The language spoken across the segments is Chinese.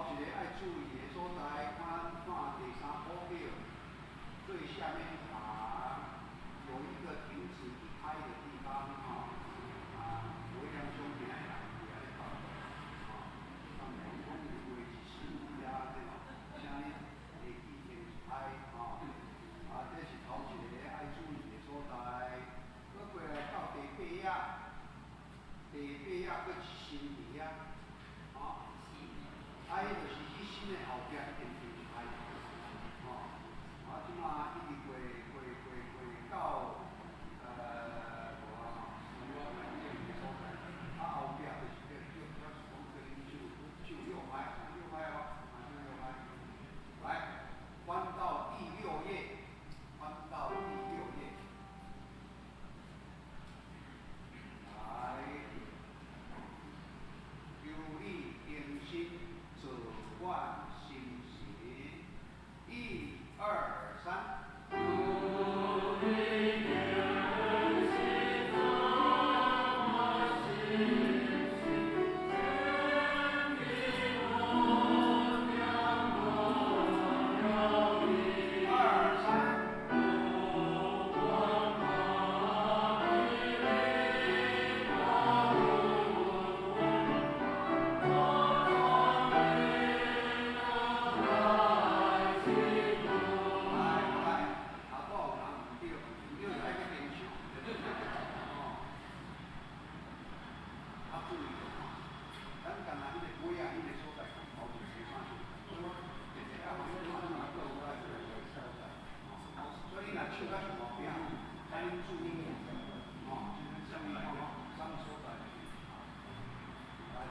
头一个爱注意的所在，看第三步表最下面一行有一个停止一拍的地方微量兄弟来搞上面讲有话一四呀，这种，啥呢？会记停一拍这是头一个爱注意的所在。搁过来到第八页，搁一身体迄就是迄身的后壁一定停一拍。即马一直过到后壁就是就6拍来，翻到第6页，来，由你定心自愿心行，1、2、3。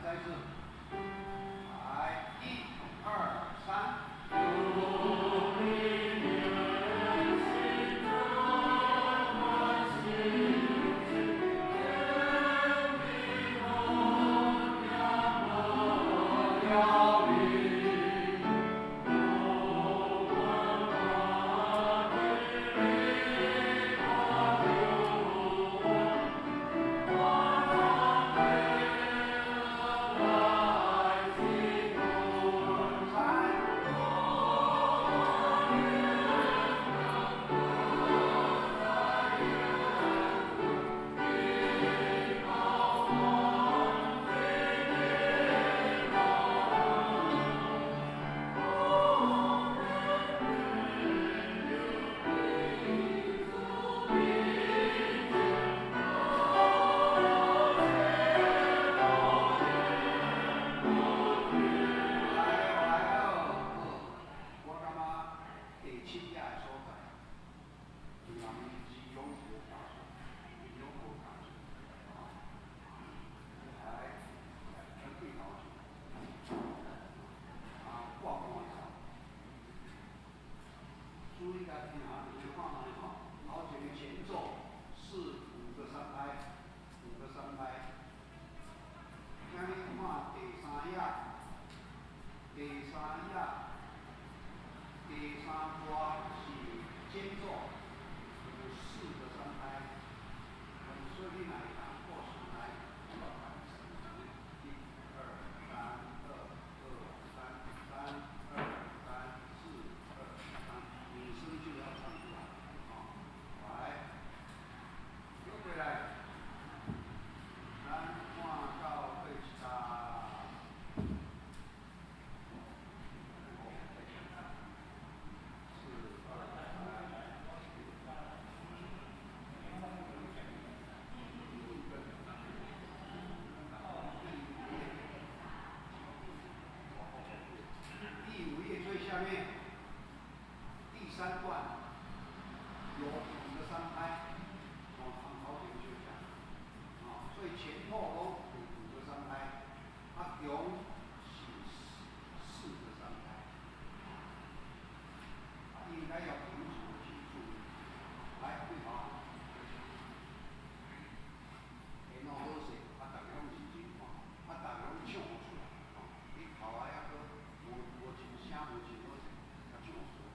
再一次，来，1、2、3。下面第3段有5个3拍，头前就讲，所以前后拢有5个3拍，中是4个3拍，应该要平常去注意。来，对好，下好势，大家拢认真看，大家拢唱出来，你头下还阁无真声，无真好势，较唱出来。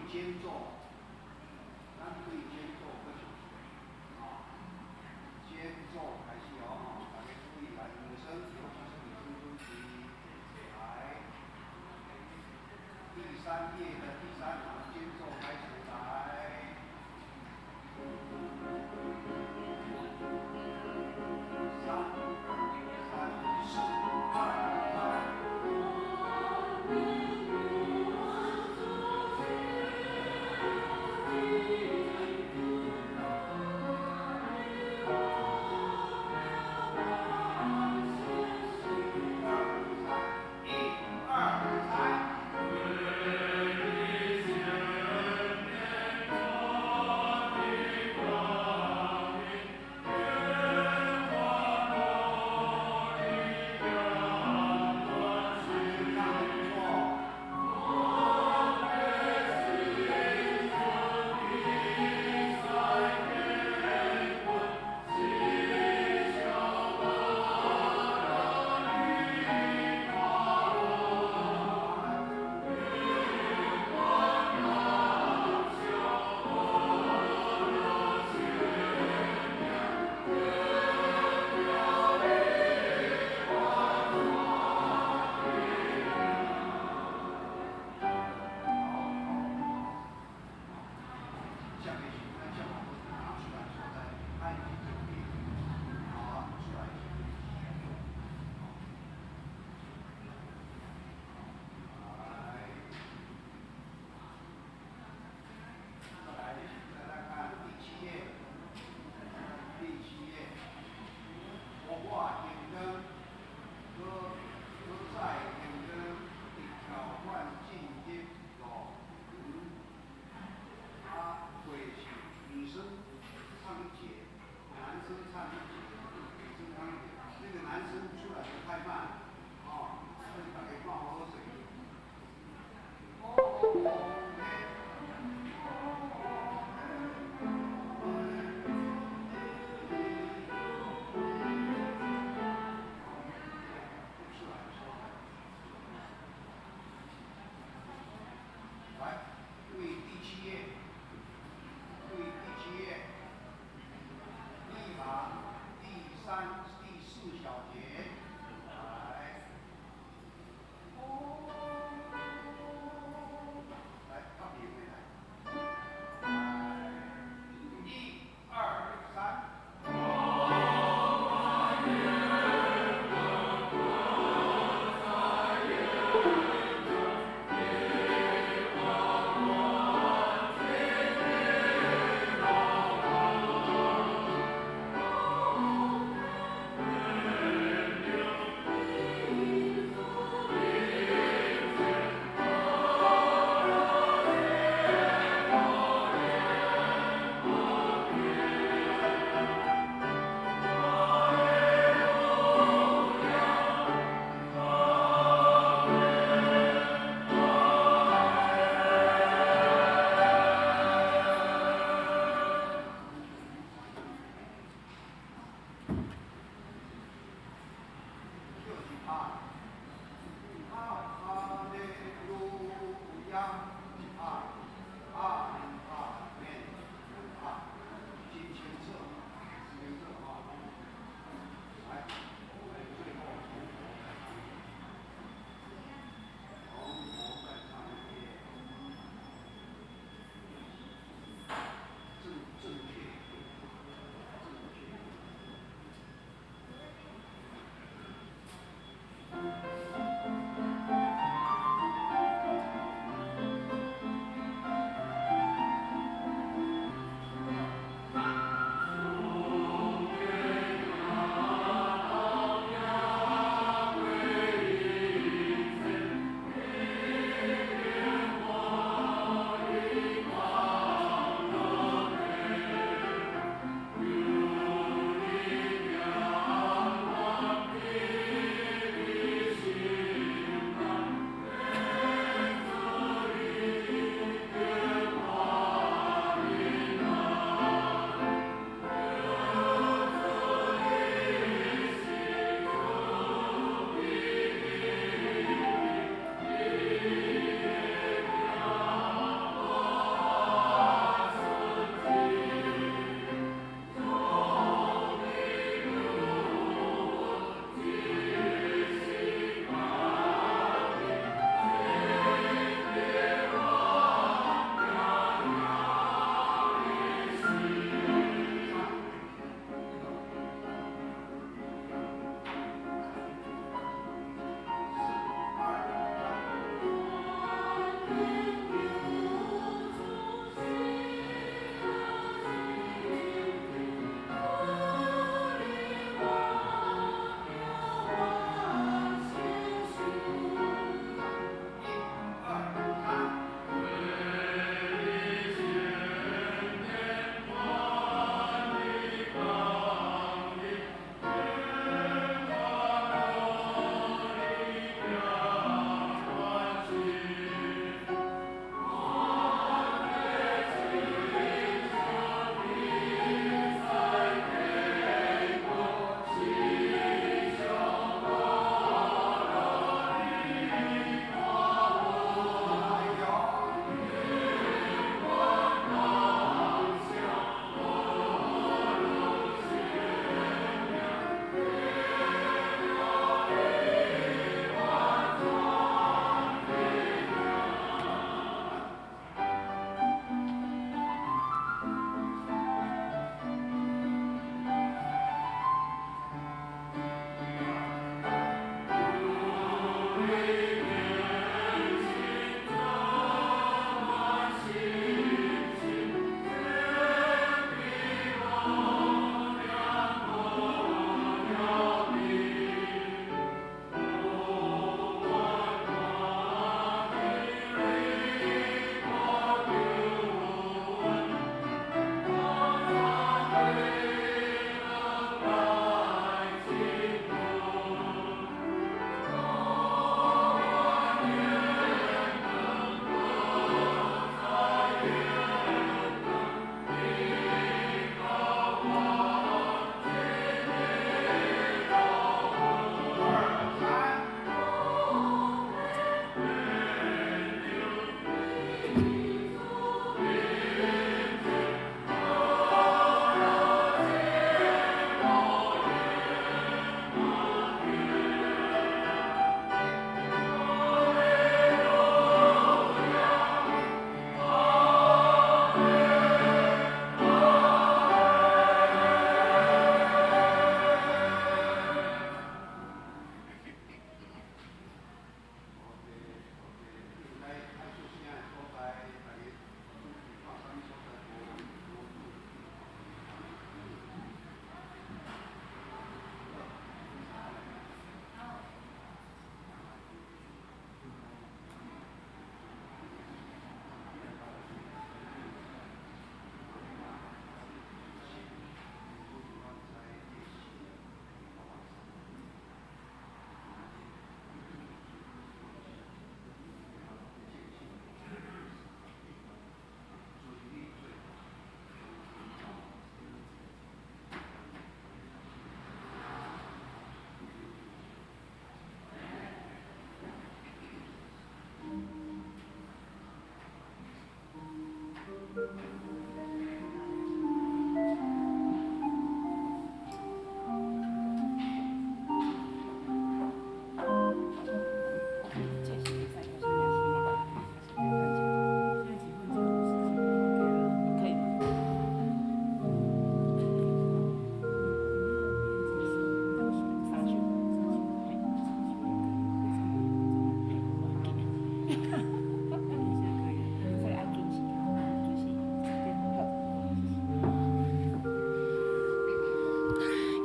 间奏，咱可以间奏不就？啊，间奏开始哦，大家注意来，女生尤其是女生注意来。第3页的第3行间奏开始来。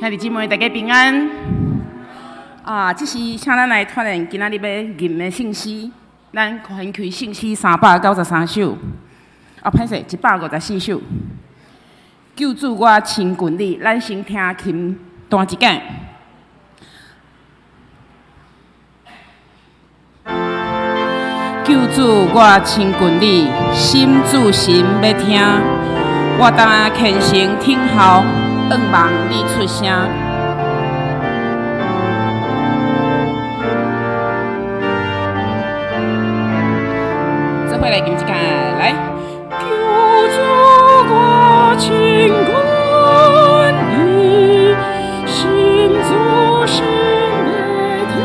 兄弟姊妹，大家平安。这是请咱来传言今仔日要吟的信息，咱翻开信息393首，歹势154首。救主我亲近你，咱先听琴弹一间。救主我亲近你，心主心要听，我当虔诚听候，仰望你出声。这回来吟一间，来。救主我亲近你，心主心要听，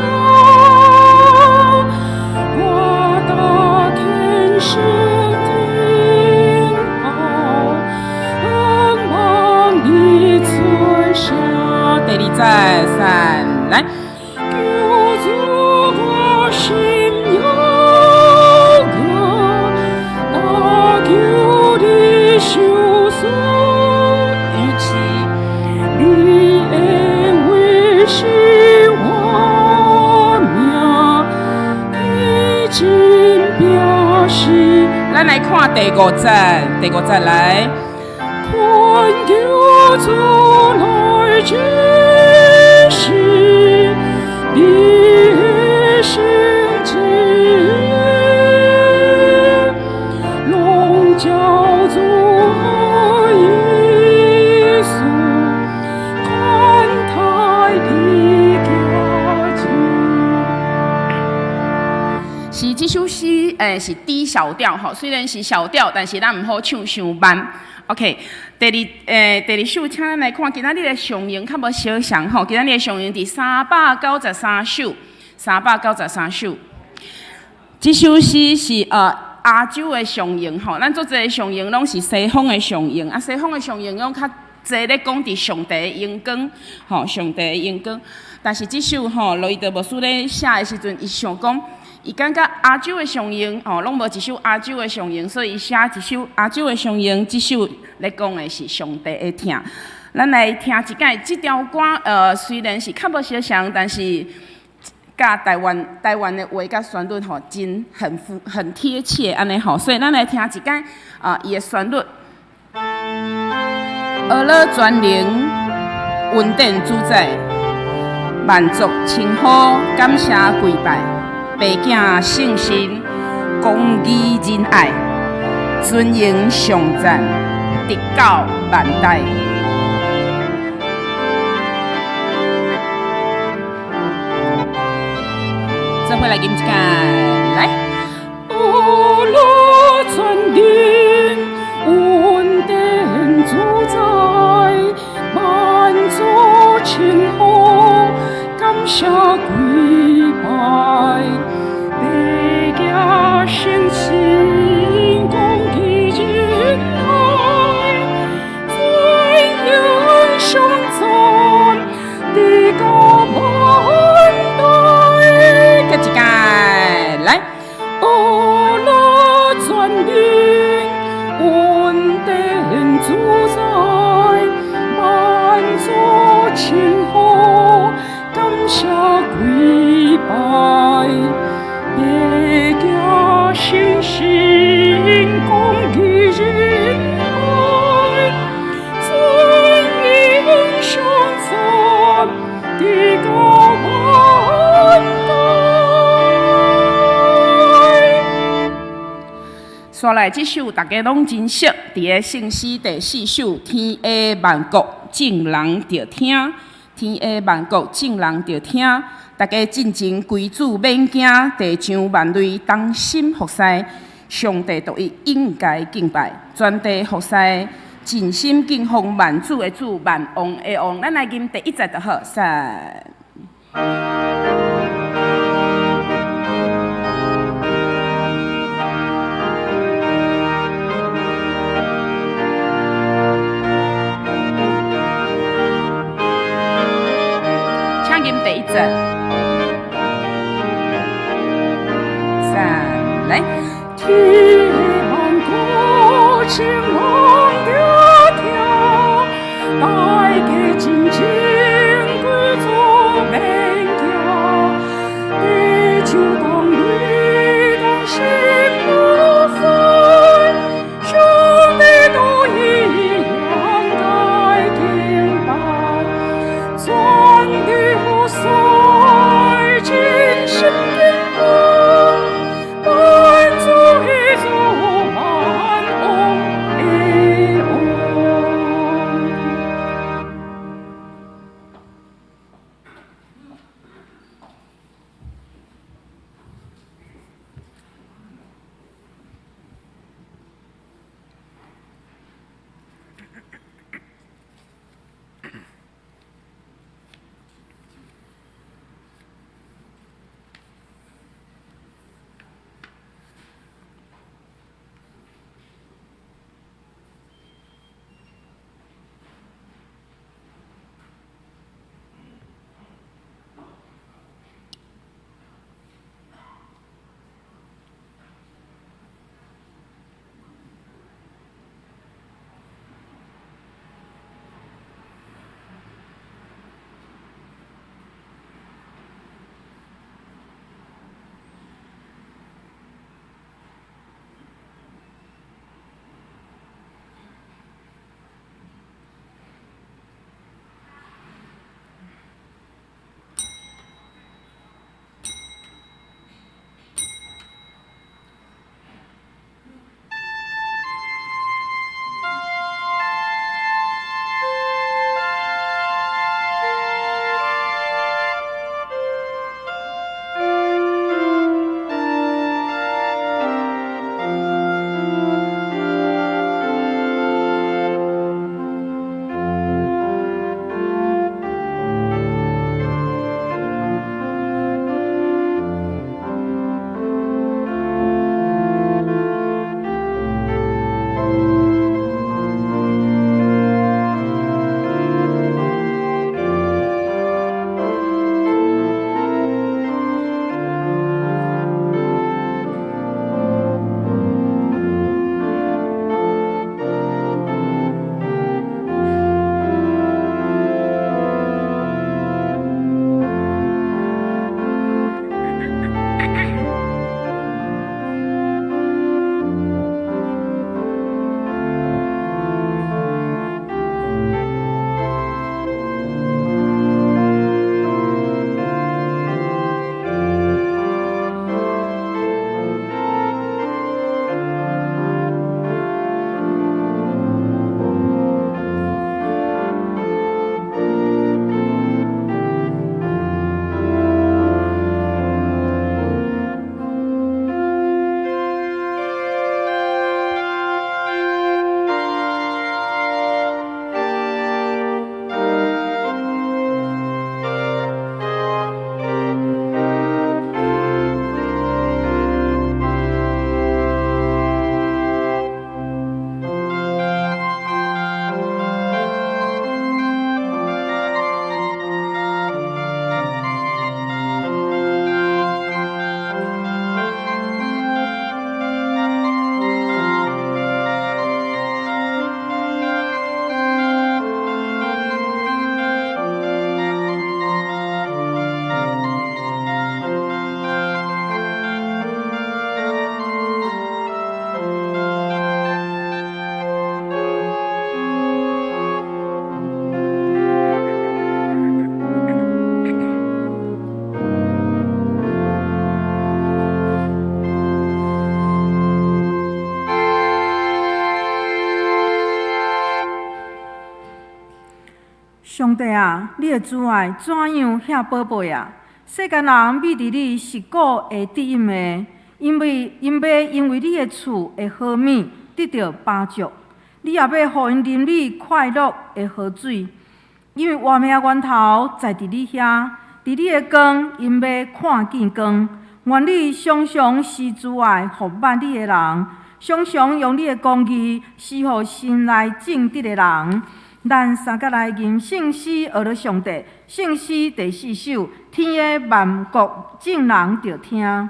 我当虔诚听候，仰望你出声。第二再三来，救主我心有歌，那求你受死于此，你的为是我命，已经表示。咱来看第5节来，看救主来指示你的圣旨，龙教主和耶稣，看他的家境。是这首诗，是 D 小调吼，虽然是小调，但是咱唔好唱伤慢。OK， 第二首，请咱来看今仔日的上映，较无相像吼。今仔日的上映伫393首，393首。这首诗是亚洲的上映吼，咱做这个上映拢是西方的上映，西方的上映拢较侪咧讲伫上帝的荣光，吼，上帝的荣光。但是这首吼，罗伊德牧师咧写的时阵，伊想讲。伊感觉亚洲的上映拢无一首亚洲的上映，所以伊写一首亚洲的上映。这首咧讲的是上帝的听。咱来听一解，这条歌虽然是较无相像，但是甲台湾的话甲旋律真很贴切安尼吼。所以咱来听一解伊的旋律。阿拉全能稳定主宰，万族称呼感谢跪拜。白镜圣神，公义仁爱，尊荣上赞，直到万代。这回来吟一下，来。阿拉全能稳定主宰，万族称呼感谢跪拜。圣心公义仁爱，尊荣上赞，直到万代。再一届，来，阿拉全能稳定主宰，万族称呼感谢跪拜。别家圣心公义仁爱，尊荣上赞，直到万代。刷来这首大家拢真熟，伫个圣诗第4首《天下万国众人着听》，天下万国众人着听。大家进前归主免惊，地上万类同心服侍，上帝独一应该敬拜，全地服侍，尽心敬奉万主的主，万王的王。咱来吟第1节就好，三。请吟第1节。来，天万国情人着听，大家真情。帝啊，你的主爱怎样遐宝贝啊？世间人秘伫你是果会得饮的，因为你的厝的好米得到饱足，你也要互因啉你快乐的河水，因为活命源头在伫你遐，伫你的光，因要看见光。愿你常常施主爱，服万你的人，常常用你的公义施予心内正直的人。咱三甲来吟圣诗，学了上帝圣诗第4首，天的万国众人着听。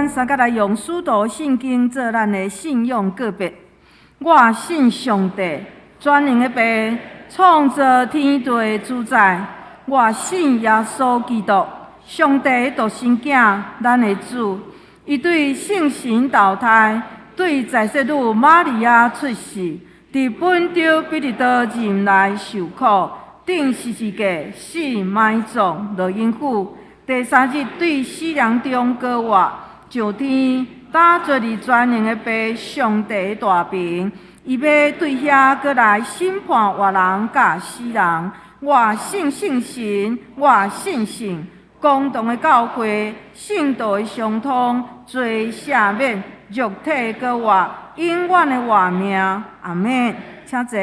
三甲来用使徒圣经做咱的信仰告别。我信上帝，全能的爸，创造天地的主宰。我信耶稣基督，上帝独生囝，咱的主。伊对圣神投胎，对在世女玛利亚出世，伫本州彼得多任内受苦，顶十字架死埋葬，落阴府。第3日对死人中高活。上天打坐伫全能的爸上帝大屏，伊要对遐过来审判活人甲死人。我信圣神，我信神，公同的教会，圣道的相通，罪赦免，肉体过活，永远的活命。阿们。请坐。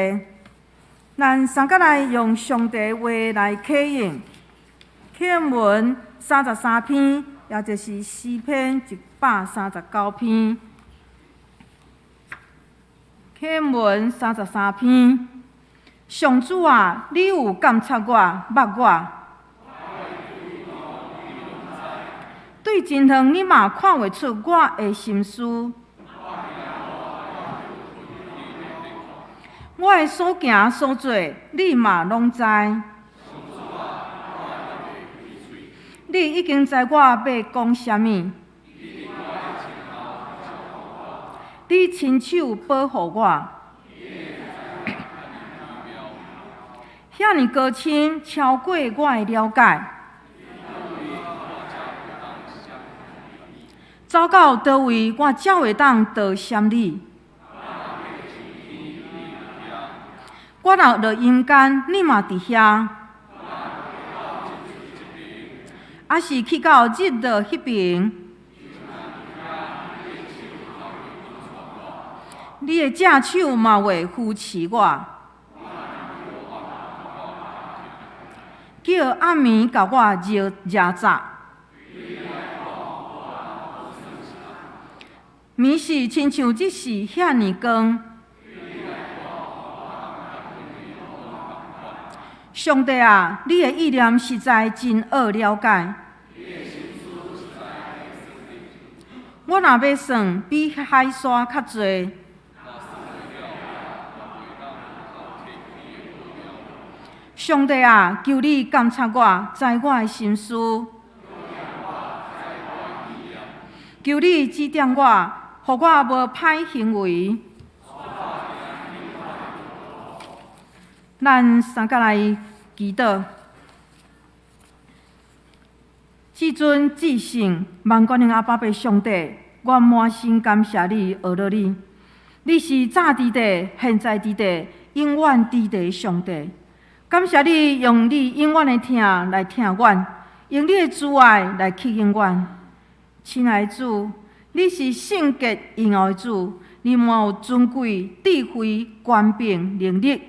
咱三甲来用上帝话来启应。启文33篇。也就是诗篇139篇，启文33篇。上主啊，你有监察我、捌我，对真远你嘛看袂出我的心思。我的所行所做，你嘛拢知。你已经知我要讲啥物，你亲手保护我，遐尼高深，超过我的了解。走到倒位，我才会当得闪你。我若落阴间，你嘛伫遐；还是去到日落迄边，你的正手嘛会扶持我，叫暗暝甲我热早。暝是亲像即时遐尼光。上帝啊，你的意念实在真好了解。我若要算，比海沙较侪。上帝啊，求你监察我，知我的心思。求你指点我，互我无歹行为。咱三甲来祈祷。至尊至圣万军的阿爸爸上帝，我满心感谢你，学了你。你是早伫地、现在伫地、永远伫地的上帝。感谢你用你永远的听来听阮，用你的慈爱来吸引阮。亲爱的主，你是圣洁荣耀的主，你满有尊贵、智慧、权柄、能力。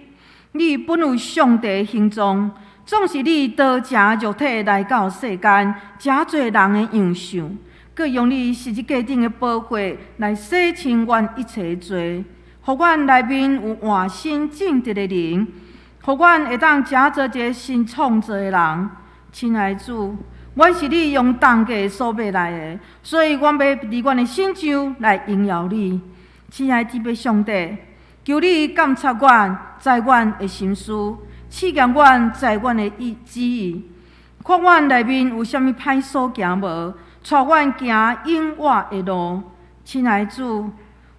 你本有上帝的形状，总是你道成肉体来到世间，真侪人的样相，佮用你十字架顶的宝血来洗清阮一切罪，互阮内面有换新正直的灵，互阮会当真做一个新创造的人。亲爱的主，阮是你用重价所买来的，所以阮要离阮的心上来荣耀你。亲爱的天父上帝，求你监察阮，知阮的心思，试验阮，知阮的旨意，看阮内面有啥物歹所行无，带阮行永活的路。亲爱的主，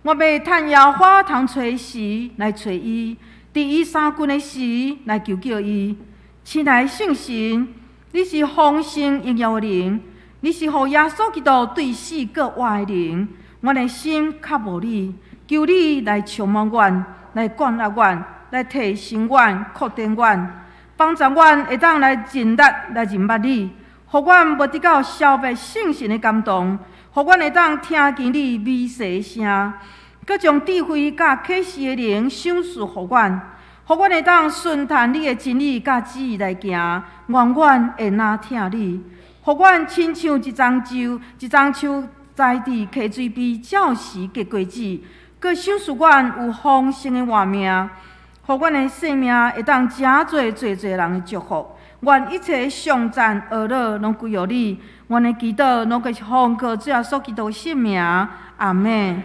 我要趁摇花通吹时来找伊，伫伊三军的时来求救伊。亲爱的圣神，你是丰盛荣耀的灵，你是互耶稣基督对死搁活的灵。我的心较无你，求你来充满阮，来管压阮，来提升阮，扩展阮，帮助阮会当来尽力来认捌你，互阮无得到消灭圣神的感动，互阮会当听见你美声的声，搁将智慧甲启示的灵赏赐互阮，互阮会当顺探你的真理甲旨意来行，愿阮会哪听你，互阮亲像一丛树，一丛树栽伫溪水边，照时结果子，搁赏赐阮有丰盛的活命，互阮的生命会当真侪人的祝福。愿一切颂赞、学乐拢归于你。阮的祈祷拢是奉靠主耶稣基督的圣名，阿门。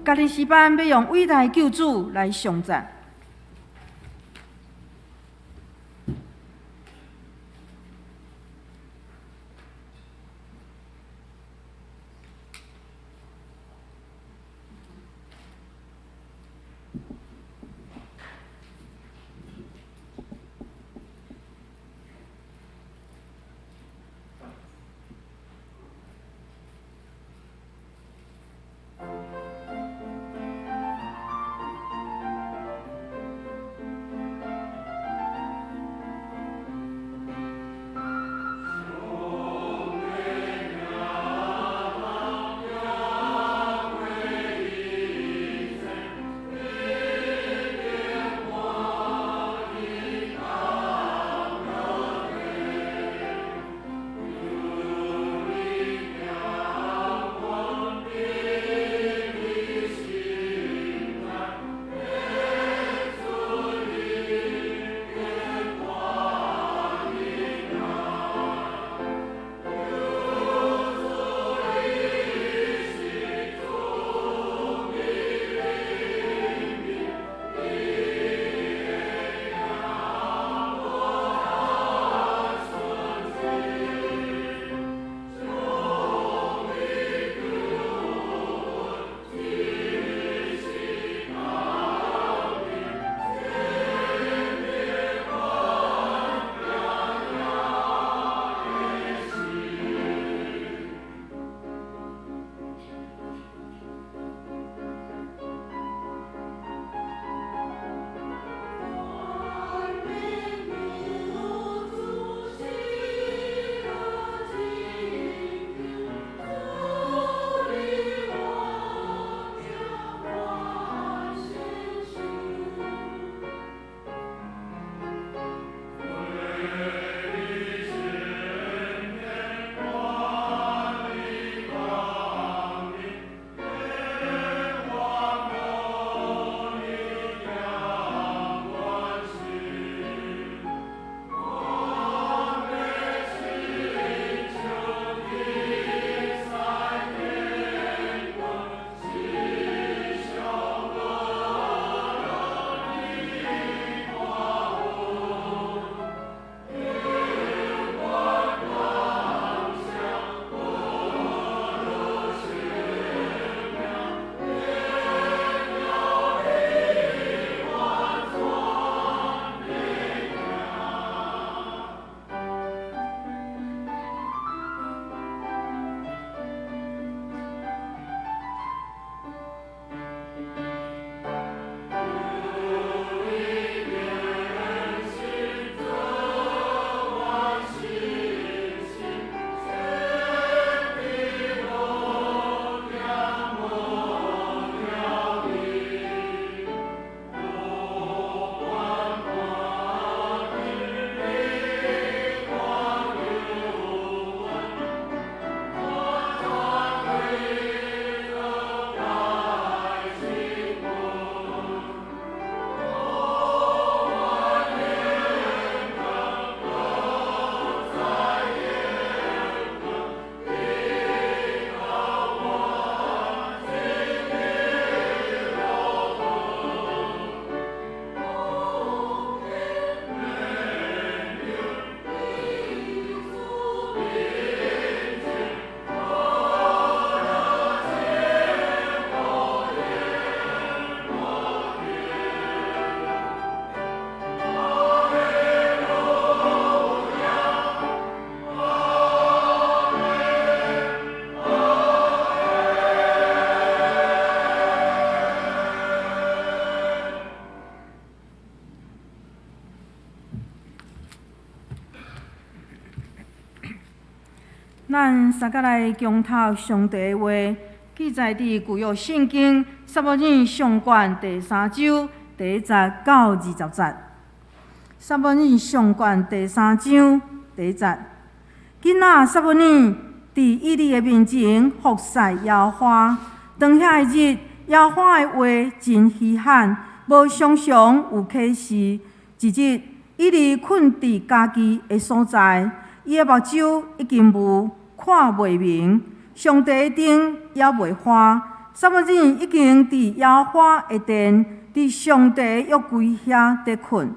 家己诗班要用伟大的救主来颂赞。咱三甲来共读上帝的话，记载伫旧约圣经撒母耳上卷第3章第1节到20节。撒母耳上卷第3章第1节，囡仔撒母耳伫以利的面前服侍耶和华。当遐个日，耶和华的话真稀罕，无常常有启示。一日，以利困伫家己的所在，伊的目睭已经无看袂明，上帝的灯也袂花。撒母耳已经伫耶和华的殿，伫上帝约柜遐伫困。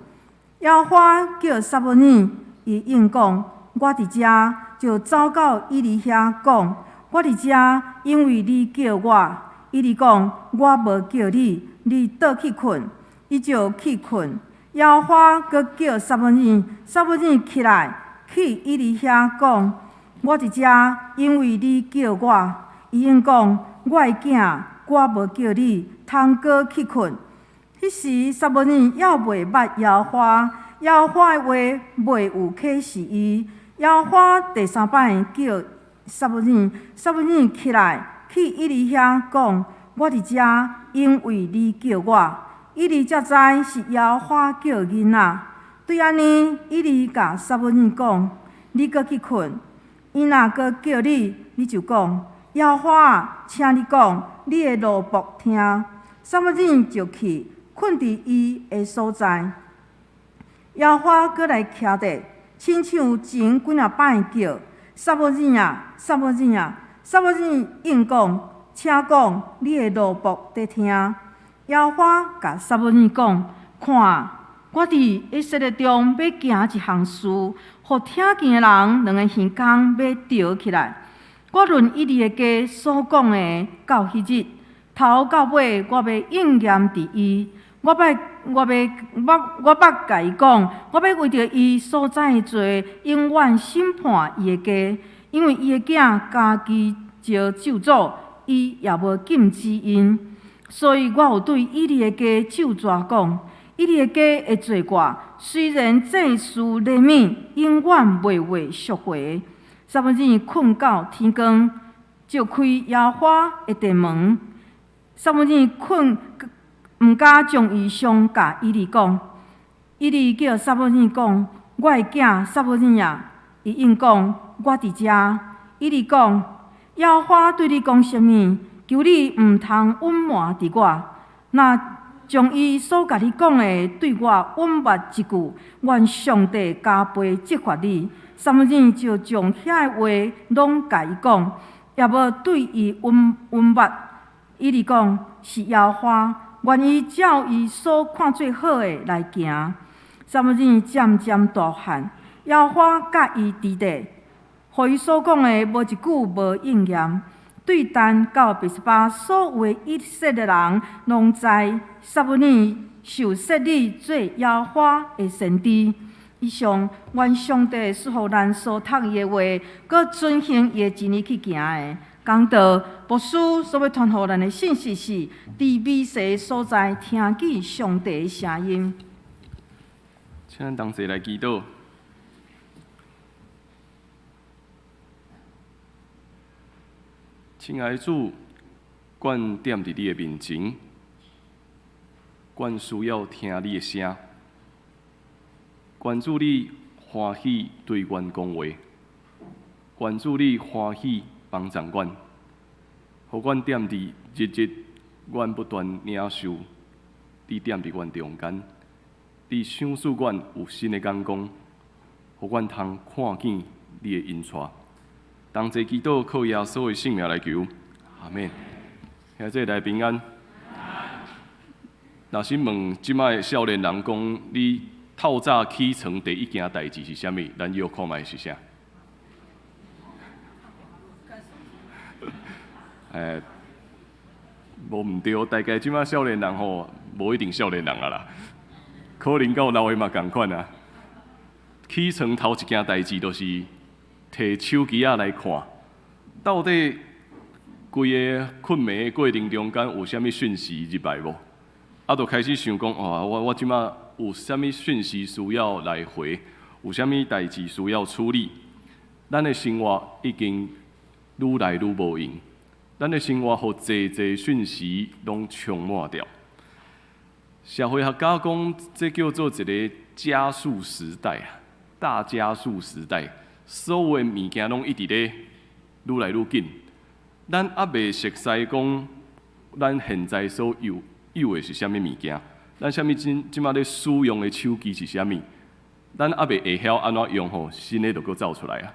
耶和华叫撒母耳，伊应讲：我伫遮，就走到以利遐讲：我伫遮，因为你叫我。以利讲：我无叫你，你倒去困。伊就去困。耶和华阁叫撒母耳，撒母耳起来，去以利遐讲：我伫遮，因为你叫我。伊应讲：我的囝，我无叫你，通阁去困。迄时撒母耳还袂捌耶和华，耶和华的话袂有启示伊。耶和华第3摆叫撒母耳，撒母耳起来，去以利遐讲：我伫遮，因为你叫我。以利才知是耶和华叫囡仔。对安尼，以利甲撒母耳讲：你阁去困。伊若阁叫你，你就讲：耶和华，请你讲，你的奴仆听。撒母耳就去困伫伊的所在。耶和华阁来徛伫，亲像前几啊摆叫：撒母耳啊，撒母耳啊！撒母耳应讲：请讲，你的奴仆在听。耶和华甲撒母耳讲：看，我伫以色列中要行一项事，互听见的人2个耳孔要吊起来。我论以利的家所讲的，到迄日头到尾，我要应验伫伊。我捌甲伊讲，我要为着伊所在的罪，永远审判伊的家，因为伊的囝家己招咒诅，伊也无禁止因。所以我有对以利的家咒詛讲：以利的家的罪过，虽然祭司利未永远袂会赎回。撒母耳困到天光，就开耶和华的殿门。撒母耳困，毋敢将伊上甲以利讲。以利叫撒母耳讲：我的囝撒母耳啊！伊应讲：我伫遮。以利讲：耶和华对你讲什么？求你毋通隐瞒伫我。若将伊所甲你讲的对我隐瞒一句，愿上帝加倍责罚你。撒母耳就将遐个话拢甲伊讲，也无对伊隐瞒。以利讲：是耶和华，愿意照伊所看最好的来行。撒母耳渐渐大汉，耶和华甲伊伫地，互伊所讲的无一句无应验。对但到别是巴，所有的以色列人拢知撒母耳受设立做耶和华的先知。以上，愿上帝赐予咱所读伊的话，搁遵行伊的真理去行的。讲道牧师所要传予咱的信息是：伫美西所在听见上帝的声音。请咱同齐来祈祷。亲爱的主，阮踮伫你的面前，阮需要听你的声。愿主你欢喜对阮讲话，愿主你欢喜帮助阮，互阮踮伫日日，阮不断领受你踮伫阮中间，你赏赐阮有新的眼光，互阮通看见你的恩赐。同齐祈祷，靠耶稣的性命来求，阿免。现在来平安。若是问即摆少年人讲，你透早起床第一件代志是啥物？咱又看卖是啥？无毋对，大概即摆少年人吼，无一定少年人啊啦，可能到老的嘛共款啊。起床头一件代志就是摕手机仔来看，到底规个困眠的过程中间有啥物讯息入来无？啊，就开始想讲，我即摆有啥物讯息需要来回，有啥物代志需要处理。咱的生活已经愈来愈无用，咱的生活互济讯息拢充满掉。社会学家讲，这叫做一个加速时代啊，大加速时代，所有的物件拢一直咧愈来愈紧。咱还未熟悉讲，咱现在所有的是啥物物件？咱啥物即马咧使用的手机是啥物？咱还未会晓安怎用吼，新的就搁走出来啊！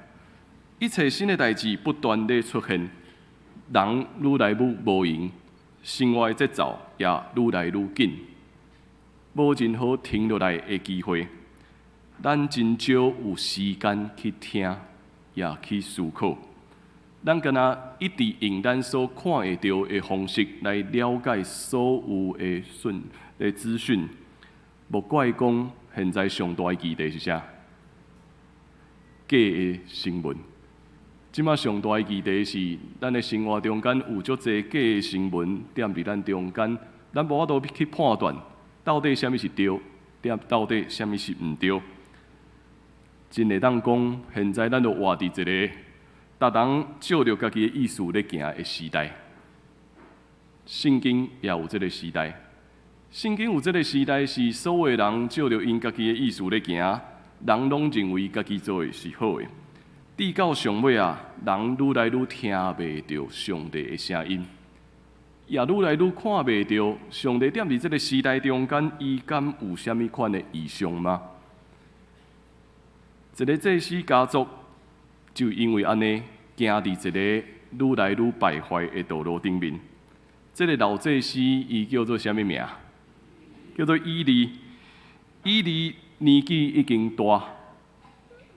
一切新的代志不断地出现，人愈来愈无闲，生活的节奏也愈来愈紧。无任何停落来的机会，咱真少有时间去听，也去思考。咱敢若一直用咱所看会到的方式来了解所有的资讯，无怪讲现在上大的议题是啥？假的新闻。即马上大的议题是，咱的生活中间有足侪假的新闻踮伫咱中间，咱无法度去判断。到底啥物是对，到底啥物是毋对？真会当讲，现在咱就活伫一个逐人照着家己的意思咧行的时代。圣经也有这个时代，圣经有这个时代是所有人照着因家己的意思咧行，人拢认为家己做的是好的。直到上尾啊，人愈来愈听袂到上帝的声音。也愈来愈看袂到上帝踮伫这个时代中间，伊敢有啥物款的异象吗？一个祭司家族就因为安尼，行伫一个愈来愈败坏的道路顶面。这个老祭司伊叫做啥物名？叫做以利。以利年纪已经大，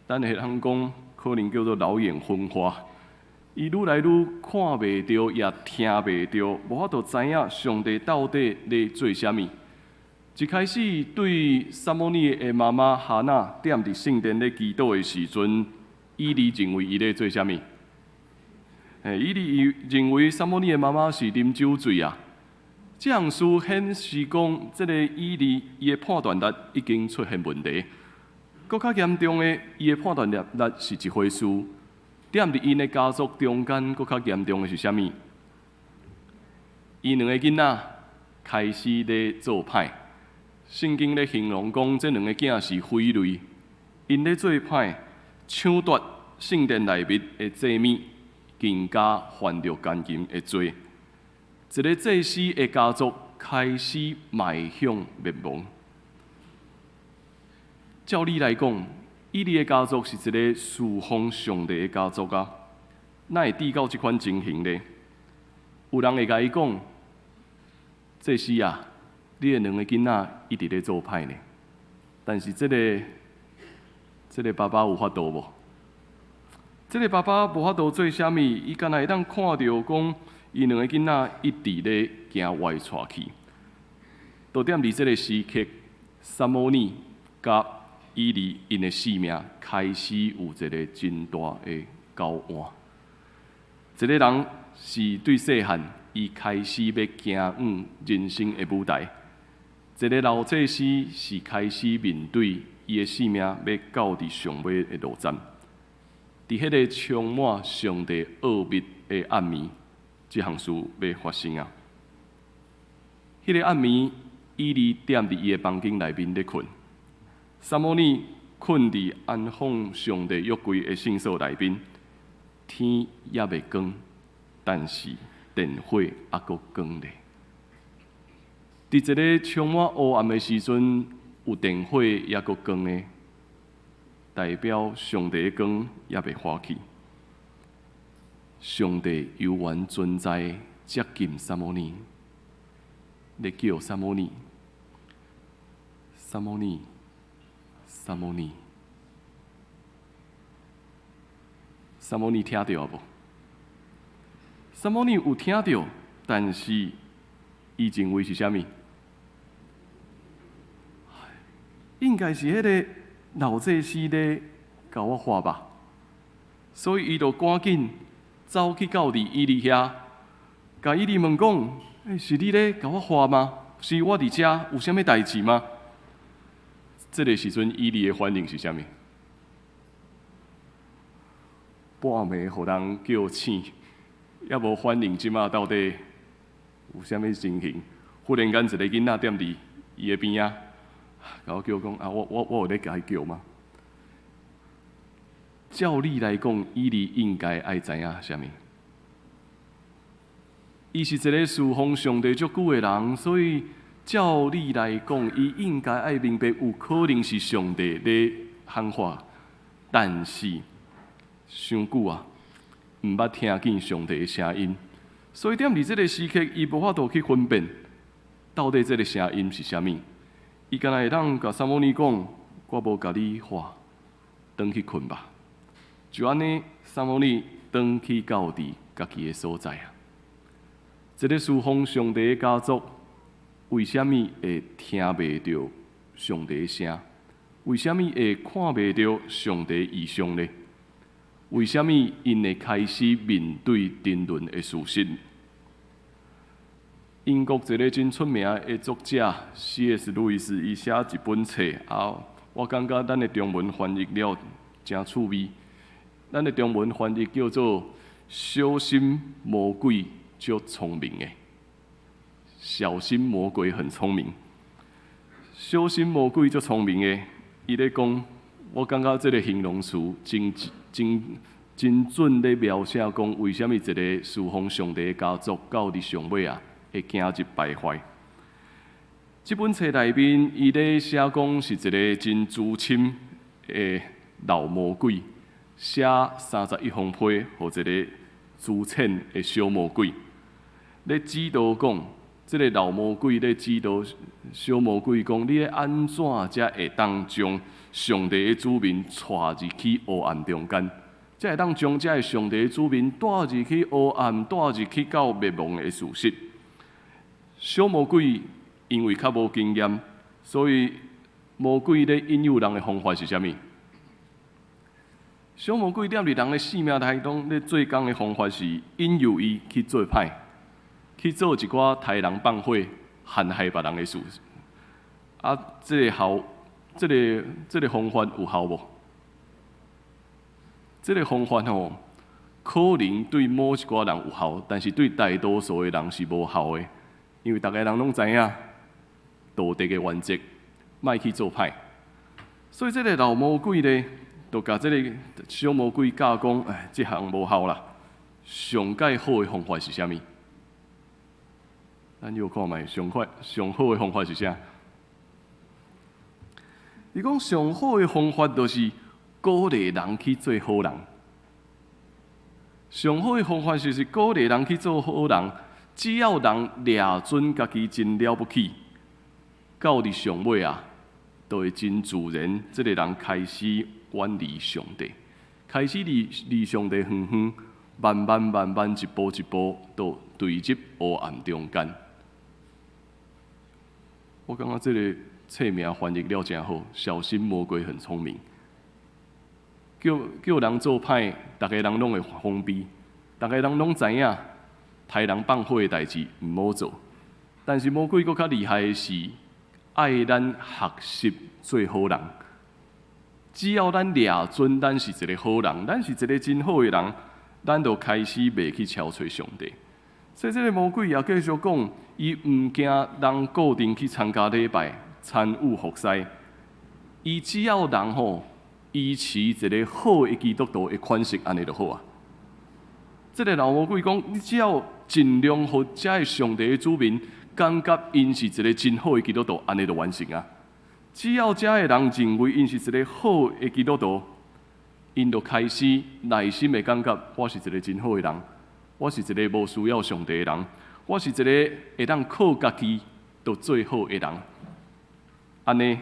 咱会通讲可能叫做老眼昏花。伊愈来愈看袂到，也听袂到，无法度知影上帝到底咧做啥物。一开始对撒母耳的妈妈哈娜踮伫圣殿咧祈祷的时阵，以利认为伊咧做啥物？以利认为撒母耳的妈妈是啉酒醉啊。这样事显示讲，这个以利伊的判断力已经出现问题。更较严重的，伊的判断力是一回事。踮伫因的家族中间，搁较严重的是啥物？伊两个囡仔开始咧做歹。圣经咧形容讲，这两个囝是匪类，因咧做歹，抢夺圣殿内面的祭物，更加犯着奸淫的罪。一个祭司的家族开始迈向灭亡。照理来讲，以利的家族是一个侍奉上帝的家族啊，哪会低到这款情形呢？有人会甲伊讲，祭司啊，你的两个囡仔一直咧做歹呢，但是这个爸爸有法度无？这个爸爸无法度做啥物？伊敢若会当看到讲，伊两个囡仔一直咧行歪出去。就踮伫这个时刻，撒母耳甲以利因的性命开始有一个真大的交换。一个人是对细汉，伊开始要行往人生的舞台；一个老祭司是开始面对伊的性命要到伫上尾的路站。伫迄个充满上帝奥秘的暗暝，这项事要发生啊！迄个暗暝，以利踮伫伊的房间内面咧困。撒母耳困伫安放上帝约柜的圣所内面，天也未光，但是电火还阁光咧。伫一个充满黑暗的时阵，有电火也阁光咧，代表上帝的光也未花去。上帝悠然存在，接近撒母耳，咧叫撒母耳，撒母耳。撒母耳，撒母耳听到无？撒母耳有听到，但是伊认为是啥物？应该是迄个老祭司咧甲我画吧，所以伊就赶紧走去到伫以利遐，甲以利问讲：是你咧甲我画吗？是我伫遮有啥物代志吗？这个时阵，以利的反应是啥物？半暝互人叫醒，也无反应即马到底有啥物情形。忽然间一个囡仔踮伫伊的边仔，甲我叫讲啊，我有咧甲伊叫吗？照理来讲，伊应该爱知影啥物？伊是一个侍奉上帝足久的人，所以照理来讲，伊应该爱明白有可能是上帝咧喊话，但是伤久啊，毋捌听见上帝的声音，所以踮伫即个时刻，伊无法度去分辨到底即个声音是啥物。伊敢若会当甲撒母耳讲：“我无甲你话，转去困吧。”就安尼，撒母耳转去到伫家己的所在啊。一个侍奉上帝的家族，为什么会听袂到上帝的声？为什么会看袂到上帝异象呢？为什么因会开始面对沉沦的事实？英国一个真出名的作者 C.S. 路易斯，伊写一本册啊，我感觉咱的中文翻译了真趣味。咱的中文翻译叫做“小心魔鬼足聪明的”，小心魔鬼很聪明。小心魔鬼足聪明的，伊咧讲，我感觉这个形容词真准咧描写讲，为什么一个侍奉上帝的家族到伫上尾啊？会行入败坏。这本册内面，伊咧写讲是一个真资深的老魔鬼，写31封批，互一个资浅的小魔鬼，咧指导讲，这个老魔鬼咧指导小魔鬼讲，你咧安怎才会当将上帝的子民带入去黑暗中间？才会当将这个上帝的子民带入去黑暗，带入去到灭亡的事实。小魔鬼因为较无经验，所以魔鬼咧引诱人的方法是啥物？小魔鬼踮伫人的性命当中咧做工的方法是引诱伊去做歹，去做一寡杀人放火、陷害别人的事。啊，这个方法有效无？这个方法吼，可能对某一寡人有效，但是对大多数的人是无效的。因为大家人拢知影道德的原则，莫去做歹。所以这个老魔鬼咧，就甲这个小魔鬼教讲：这项无效啦。上介好的方法是啥物？咱又看卖上好的方法是啥？伊讲上好的方法就是鼓励人去做好人。上好的方法就是鼓励人去做好人。只要人抓准家己真了不起，到伫上尾啊，就会真自然，这个人开始远离上帝，开始离上帝远远，慢慢一步一步，都坠入黑暗中间。我感觉这个册名翻译了真好，小心魔鬼很聪明，叫人做歹，大家人拢会封闭，大家人拢知影。杀人放火的代志毋好做，但是魔鬼佫较厉害的是，爱咱学习做好人。只要咱抓准咱是一个好人，咱是一个真好的人，咱就开始袂去超找上帝。所以这个魔鬼也继续讲，伊毋惊人固定去参加礼拜、参与服侍，伊只要人吼依持一个好的基督徒的款式，安尼就好啊。这个老魔鬼讲，你只要尽量互这个上帝的子民感觉因是一个真好的基督徒，安尼就完成啊。只要这个人认为因是一个好的基督徒，因就开始内心的感觉，我是一个真好的人，我是一个无需要上帝的人，我是一个会当靠家己就最好的人。安尼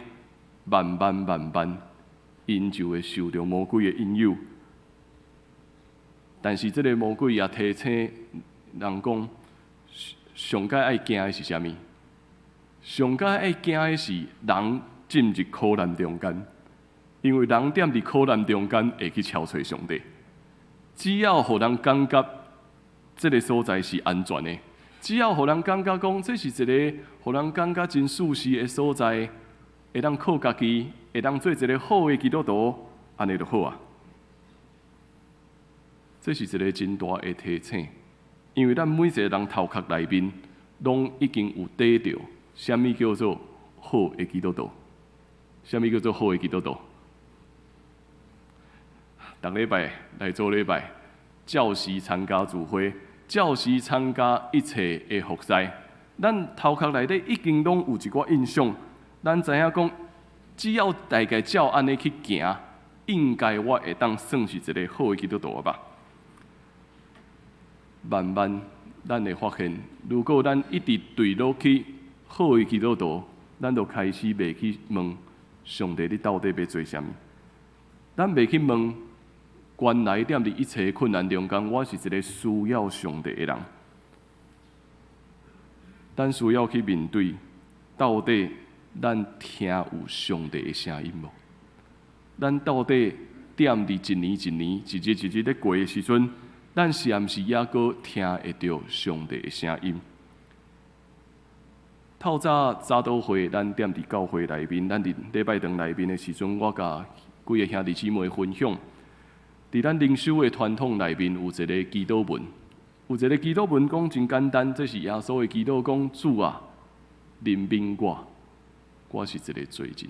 慢慢，因就会受到魔鬼的引诱。但是这个魔鬼也提醒人讲，上界爱惊的是啥物？上界爱惊的是人进入苦难中间，因为人踮伫苦难中间会去超找上帝。只要互人感觉这个所在是安全的，只要互人感觉讲这是一个互人感觉真舒适的所在，会当靠家己，会当做一个好的基督徒，安尼就好啊。这是一个真大的提醒，因为咱每一个人头壳内面，拢已经有底着什么叫做好的基督徒，什么叫做好的基督徒。逐礼拜来做礼拜，教时参加聚会，教时参加一切的服侍，咱头壳内底已经拢有一寡印象，咱知影讲，只要大概照安尼去行，应该我会当算是一个好的基督徒吧。慢慢，咱会发现，如果咱一直对落去好的基督徒，咱就开始袂去问上帝你到底要做啥物，咱袂去问。原来踮伫一切困难中间，我是一个需要上帝的人。咱需要去面对，到底咱听有上帝的声音无？咱到底踮伫一年一年、一日一日咧过的时阵，咱是毋是还阁听会到上帝的声音？透早早祷会，咱踮伫教会内面，咱伫礼拜堂内面的时阵，我甲几个兄弟姊妹分享。伫咱灵修的传统内面有一个祈祷文，有一个祈祷文讲真简单，这是耶稣的祈祷，讲主啊，怜悯我，我是一个罪人。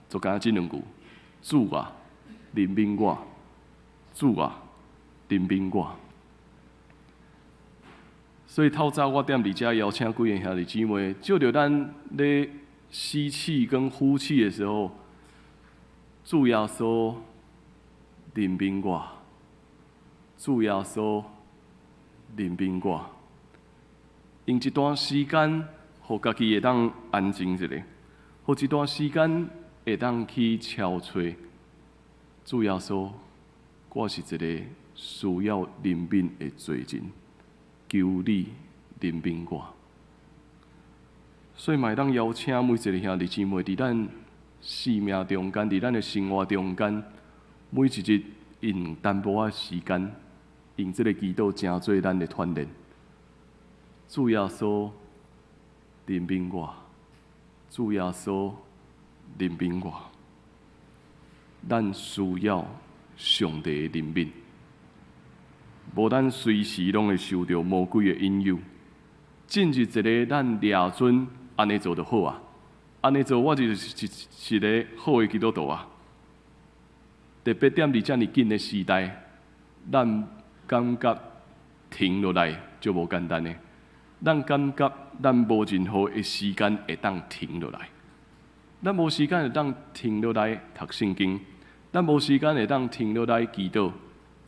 就讲这两句，主啊，怜悯我，主啊，怜悯我。所以透早我踮伫遮邀请几个兄弟姊妹，就着咱咧吸气跟呼气的时候，主耶稣。怜悯我，主耶稣怜悯我，用一段时间，互家己会当安静一下，互一段时间会当去敲吹。主耶稣，我是一个需要怜悯的罪人，求你怜悯我。所以，嘛当邀请每一个兄弟姊妹，伫咱生命中间，伫咱的生活中间。每一日用淡薄仔时间，用这个祈祷成做咱的团练。主耶稣怜悯我，主耶稣怜悯我。咱需要上帝的怜悯，无咱随时拢会受到魔鬼的引诱，进入一个咱掠准安尼做就好啊，安尼做我就是一个好的基督徒啊。特别踮伫遮尔紧的时代，咱感觉停落来就无简单的。咱感觉咱无任何的时间会当停落来，咱无时间会当停落来读圣经，咱无时间会当停落来祈祷，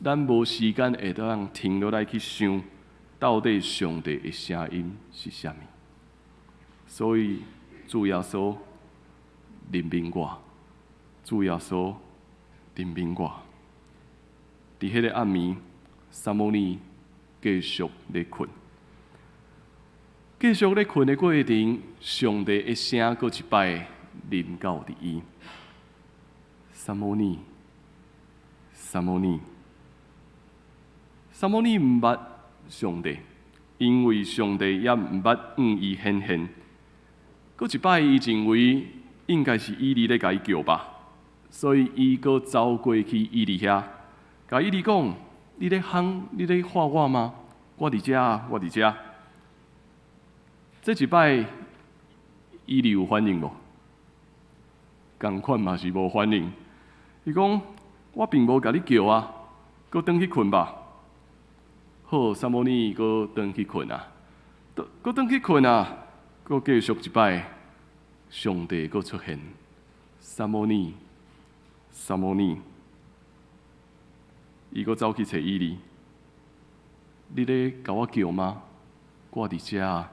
咱无时间会当停落来去想，到底上帝的声音是啥物？所以主耶稣怜悯我，主耶稣。怜悯我，伫迄个暗暝，撒母耳继续咧困，继续咧困的过程，上帝的声搁一摆临到伫伊。撒母耳，撒母耳，撒母耳毋捌上帝，因为上帝也毋捌伊显现。搁一摆，伊认为应该是伊利咧甲伊叫吧。所以，伊阁走过去伊伫遐，甲伊哩讲：“你咧喊，你咧喊我吗？我伫遮啊，我伫遮。”这一摆，伊哩有反应无？共款嘛是无反应。伊讲：“我并无甲你叫啊，阁转去困吧。”好，撒母耳阁转去困啊，阁转去困啊，阁继续一摆，上帝阁出现，撒母耳。撒母耳，伊阁走去找伊哩。你咧甲我叫吗？我伫遮啊。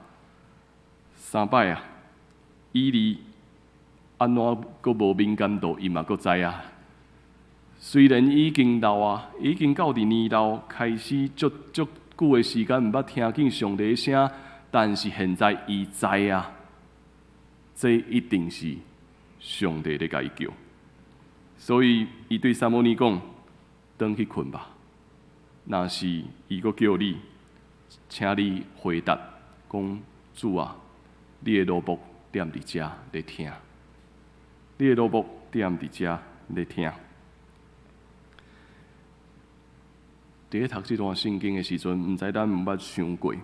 3摆啊，伊哩安怎阁无敏感度，伊嘛阁知啊。虽然已经老啊，已经到伫年老，开始足久的时间毋捌听见上帝的声，但是现在伊知啊，这一定是上帝咧甲伊叫。所以，伊对撒母耳讲：“转去困吧。若是伊阁叫你，请你回答，讲主啊，你的奴仆踮伫遮咧听，你的奴仆踮伫遮咧听。”伫咧读这段圣经的时阵，毋知咱有捌想过，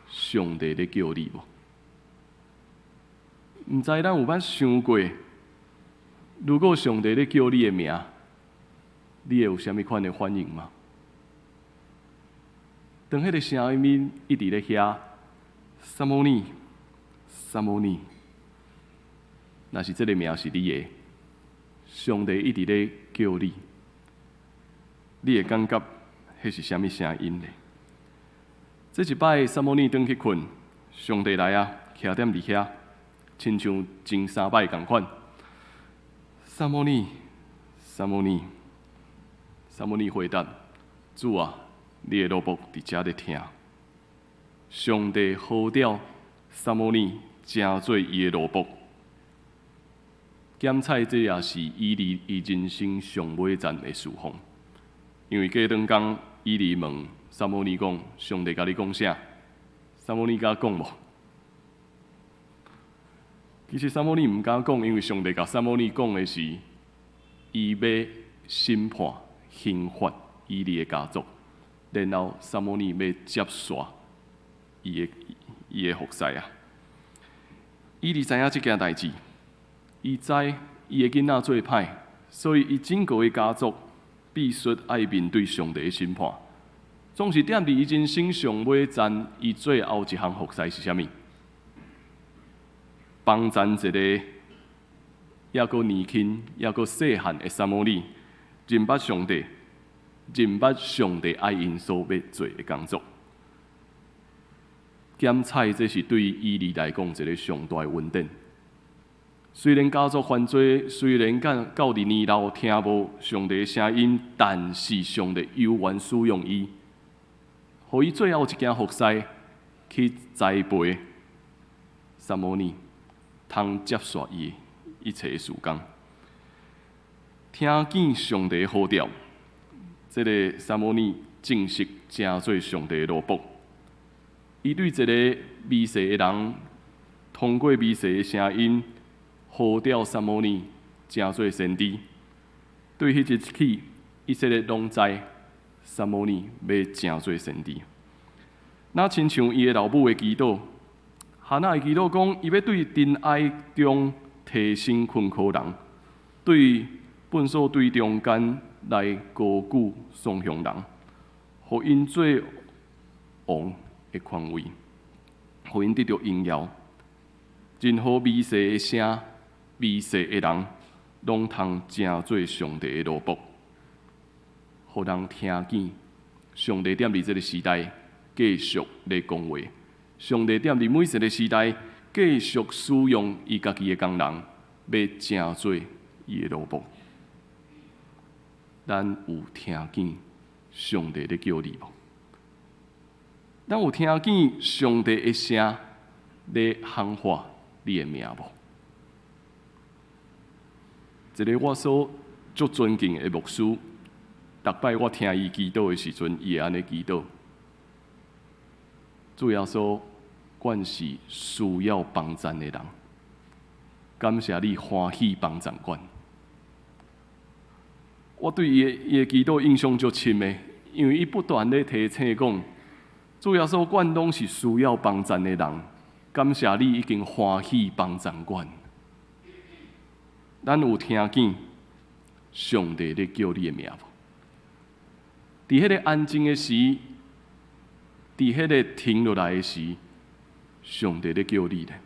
上帝咧叫你无？毋知咱有捌想过，如果上帝咧叫你的名，你会有啥物款的反应吗？当迄个声音一直咧遐，萨摩尼，萨摩尼，若是这个名是你的，上帝一直咧叫你，你会感觉迄是啥物声音呢？这一摆萨摩尼转去困，上帝来啊，徛踮伫遐，亲像前3摆共款。萨摩尼，萨摩尼，萨摩尼回答：主啊，你的罗卜伫遮咧听。上帝呼召萨摩尼成做伊的罗卜。检采这也是以利伊人生上尾站的事项，因为过当天以利问萨摩尼讲：上帝甲你讲啥？萨摩尼甲讲无？其实萨摩尼毋敢讲，因为上帝甲萨摩尼讲的是，伊要审判、刑罚以利的家族，然后萨摩尼要接续伊的服侍啊。以利知影这件代志，伊知伊的囡仔做歹，所以伊整个的家族必须爱面对上帝的审判。总是踮伫伊人生上尾站，伊最后一项服侍是啥物？帮助一个还阁年轻、还阁细汉的萨摩尼，认捌上帝，认捌上帝爱因所要做的工作。检采这是对以利来讲一个上大的恩典。虽然家族犯罪，虽然到伫年老听无上帝的声音，但是上帝悠然使用伊，互伊最后一件服侍去栽培萨摩尼。通接续伊一切的事工，听见上帝的呼召，这个萨摩尼正式成做上帝的罗卜。伊对一个微细的人，通过微细的声音呼召萨摩尼成做先知。对迄日起，以色列拢知萨摩尼要成做先知。那亲像伊的老母的祈祷。哈娜的祈祷讲，伊要对真爱中提升困苦人，对粪扫堆中间来高举颂扬人，互因做王的权位，互因得到荣耀。任何微细的声、微细的人，拢通成做上帝的罗卜，互人听见上帝踮伫这个时代继续咧讲话。上帝踮伫每一个时代，继续使用伊家己的工人，要成做伊的罗卜。咱有听见上帝咧叫你无？咱有听见上帝的声咧喊话你的名无？一个我所足尊敬的牧师，逐摆我听伊祈祷的时阵，伊会安尼祈祷。主要说，阮是需要帮助的人，感谢你欢喜帮助阮。我对伊的祈祷印象足深的，因为伊不断地提醒讲，主要说，阮拢是需要帮助的人，感谢你已经欢喜帮助阮。咱有听见上帝咧叫你的名无？伫迄个安静的时，伫迄个停落来的时，上帝咧叫你咧。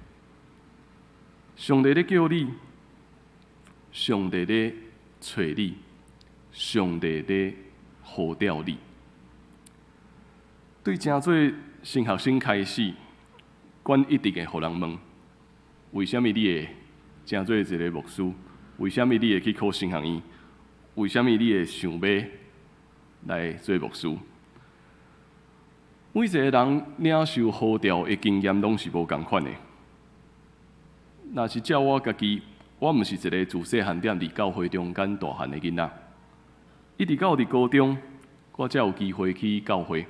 上帝咧叫你，上帝咧找你，上帝咧呼召你。对正做新学生开始，阮一直会互人问：为什么你会正做一个牧师？为什么你会去考神学院？为什么你会想要来做牧师？每一个人领受呼召的经验拢是无共款的。若是照我家己，我毋是一个自细汉踮伫教会中间大汉的囡仔，一直到伫高中，我才有机会去教会。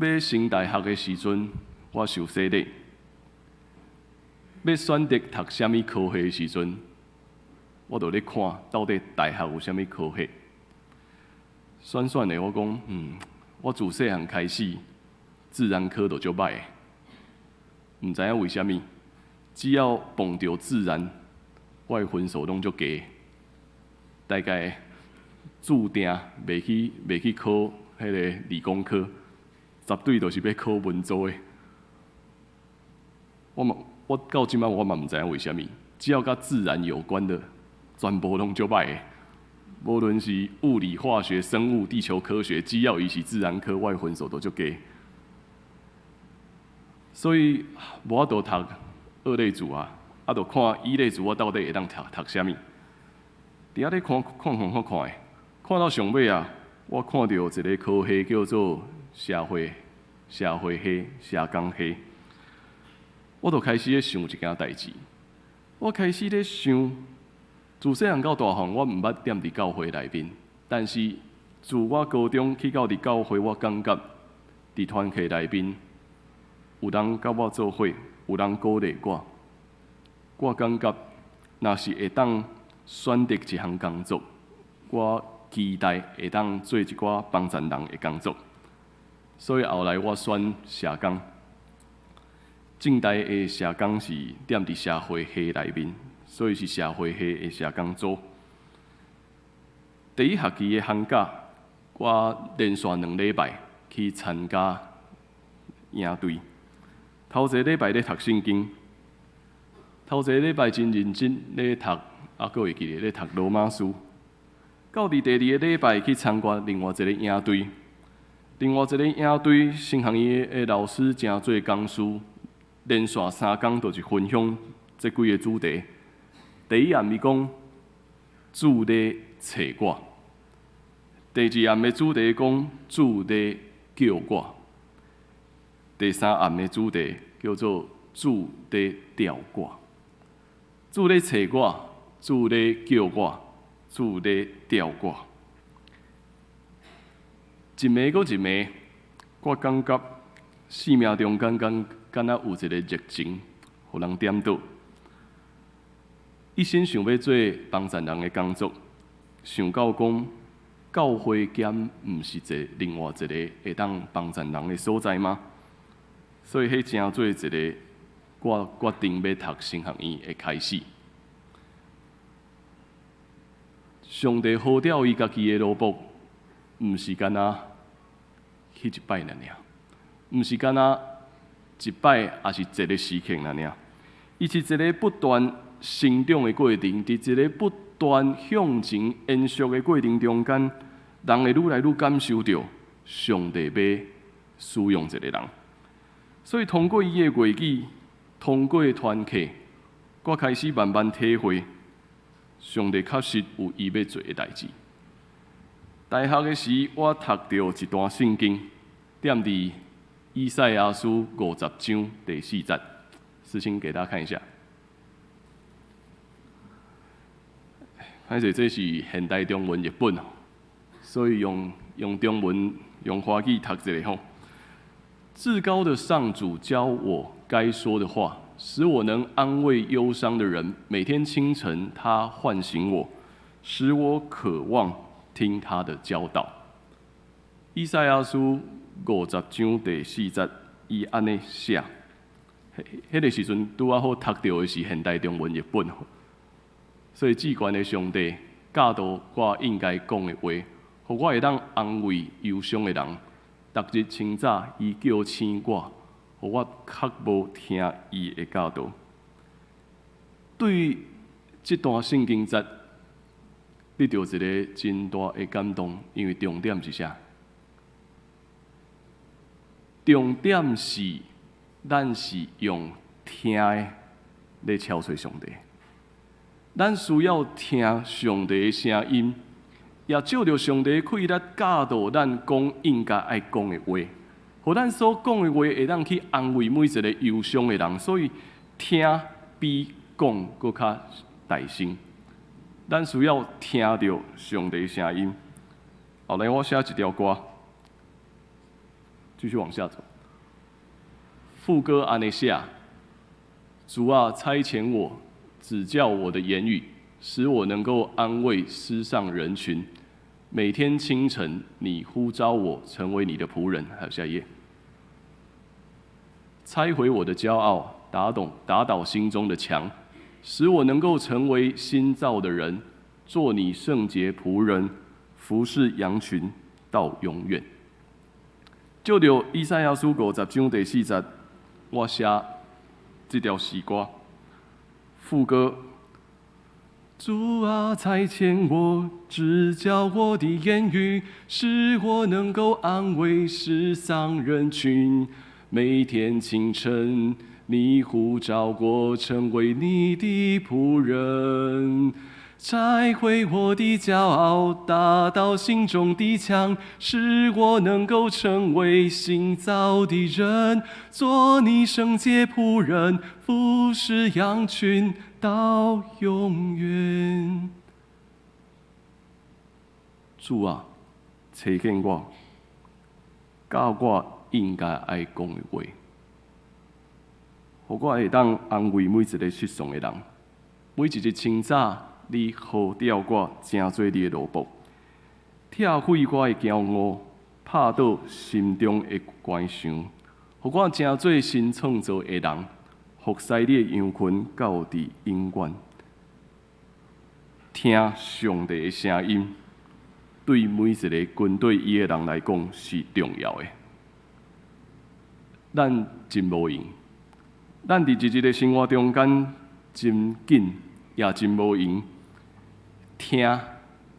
要升大学的时阵，我受洗礼；要选择读啥物科系的时阵，我就咧看到底大学有啥物科系。选的，我讲，我自细汉开始，自然科就足歹的，唔知影为虾米，只要碰到自然，我的分数拢足低，大概注定袂去考迄个理工科，绝对就是要考文组的。我到即摆我嘛唔知影为虾米，只要甲自然有关的，全部拢足歹的。无论是物理、化学、生物、地球科学，只要伊是自然科，我的分数都足低。所以无法度读二类组啊，就看一类组我到底会当读啥物。伫遐咧看好看的，看到上尾啊，我看到一个科系叫做社会系、社工系，我就开始咧想一件代志。我开始咧想。自细汉到大汉，我毋捌踮伫教会内面，但是自我高中去到伫教会，我感觉伫团契内面有人甲我做伙，有人鼓励我。我感觉若是会当选择一项工作，我期待会当做一寡帮助人的工作。所以后来我选社工，正大的社工是踮伫社会系内面。所以是社会系的社工组。第一学期的寒假，我连续2礼拜去参加营队。头一个礼拜咧读圣经，头一个礼拜真认真咧读，佫会记得咧读罗马书。到第二个礼拜去参加另外一个营队，另外一个营队新行业的老师真侪讲师，连续3天就是分享这几个主题。第一暗是讲主咧找我，第二暗的主题讲主咧叫我，第三暗的主题叫做主咧调我。主咧找我，主咧叫我，主咧调我。一暝搁一暝，我感觉生命中敢若有一个热情，互人点倒。一心想要做帮助人的工作，想到讲教会兼毋是另外一个会当帮助人的所在吗？所以迄正做一个我决定要读神学院的开始。上帝呼召伊家己的罗卜，毋是干那去一摆尔，毋是干那一摆，也是一个时刻尔，伊是一个不断成长的过程，伫一个不断向前延续的过程中间，人会愈来愈感受到上帝要使用一个人。所以通过伊的话语，通过团契，我开始慢慢体会，上帝确实有伊要做的代志。大学的时，我读到一段圣经，踮伫以赛亚书50章第4节，事情给大家看一下。而且这是现代中文译本，所以用中文用华语读一下吼。至高的上主教我该说的话，使我能安慰忧伤的人。每天清晨，他唤醒我，使我渴望听他的教导。以赛亚书50章第4节，伊安尼写。迄个时阵拄啊好读到的是现代中文译本。所以，至高的上帝教导我应该讲的话，互我会当安慰忧伤的人。逐日清早，伊叫醒我，互我较无听伊的教导。对于这段圣经节，得到一个真大的感动，因为重点是啥？重点是咱是用听的来敲碎上帝。咱需要听上帝的声音，也照着上帝的气力教导咱讲应该爱讲的话，互咱所讲的话会当去安慰每一个忧伤的人。所以听比讲搁较大声。咱需要听到上帝的声音。后来我写一条歌，继续往下走。副歌安尼写：主啊，差遣我。指教我的言语，使我能够安慰世上人群。每天清晨，你呼召我成为你的仆人。还有下一页，拆毁我的骄傲，打倒心中的墙，使我能够成为新造的人，做你圣洁仆人，服侍羊群到永远。就着以赛亚书50章第4节，我写这条诗歌，副歌。主啊，差遣我，指教我的言语，使我能够安慰世上人群。每天清晨，你呼召我成为你的仆人，拆毁我的骄傲，打倒心中的墙，使我能够成为新造的人，做你圣洁仆人，服侍羊群到永远。主啊，找见我，教我应该爱讲的话，互我会当安慰每一个失丧的人。每一日清早，你呼召我正做你的奴仆，拆毁我的骄傲，拍倒心中的关伤，互我正做新创造的人，服侍你的羊群到伫永远。听上帝的声音，对每一个军队伊的人来讲是重要的。咱真无用，咱伫日日的生活中间真紧，也真无用。听，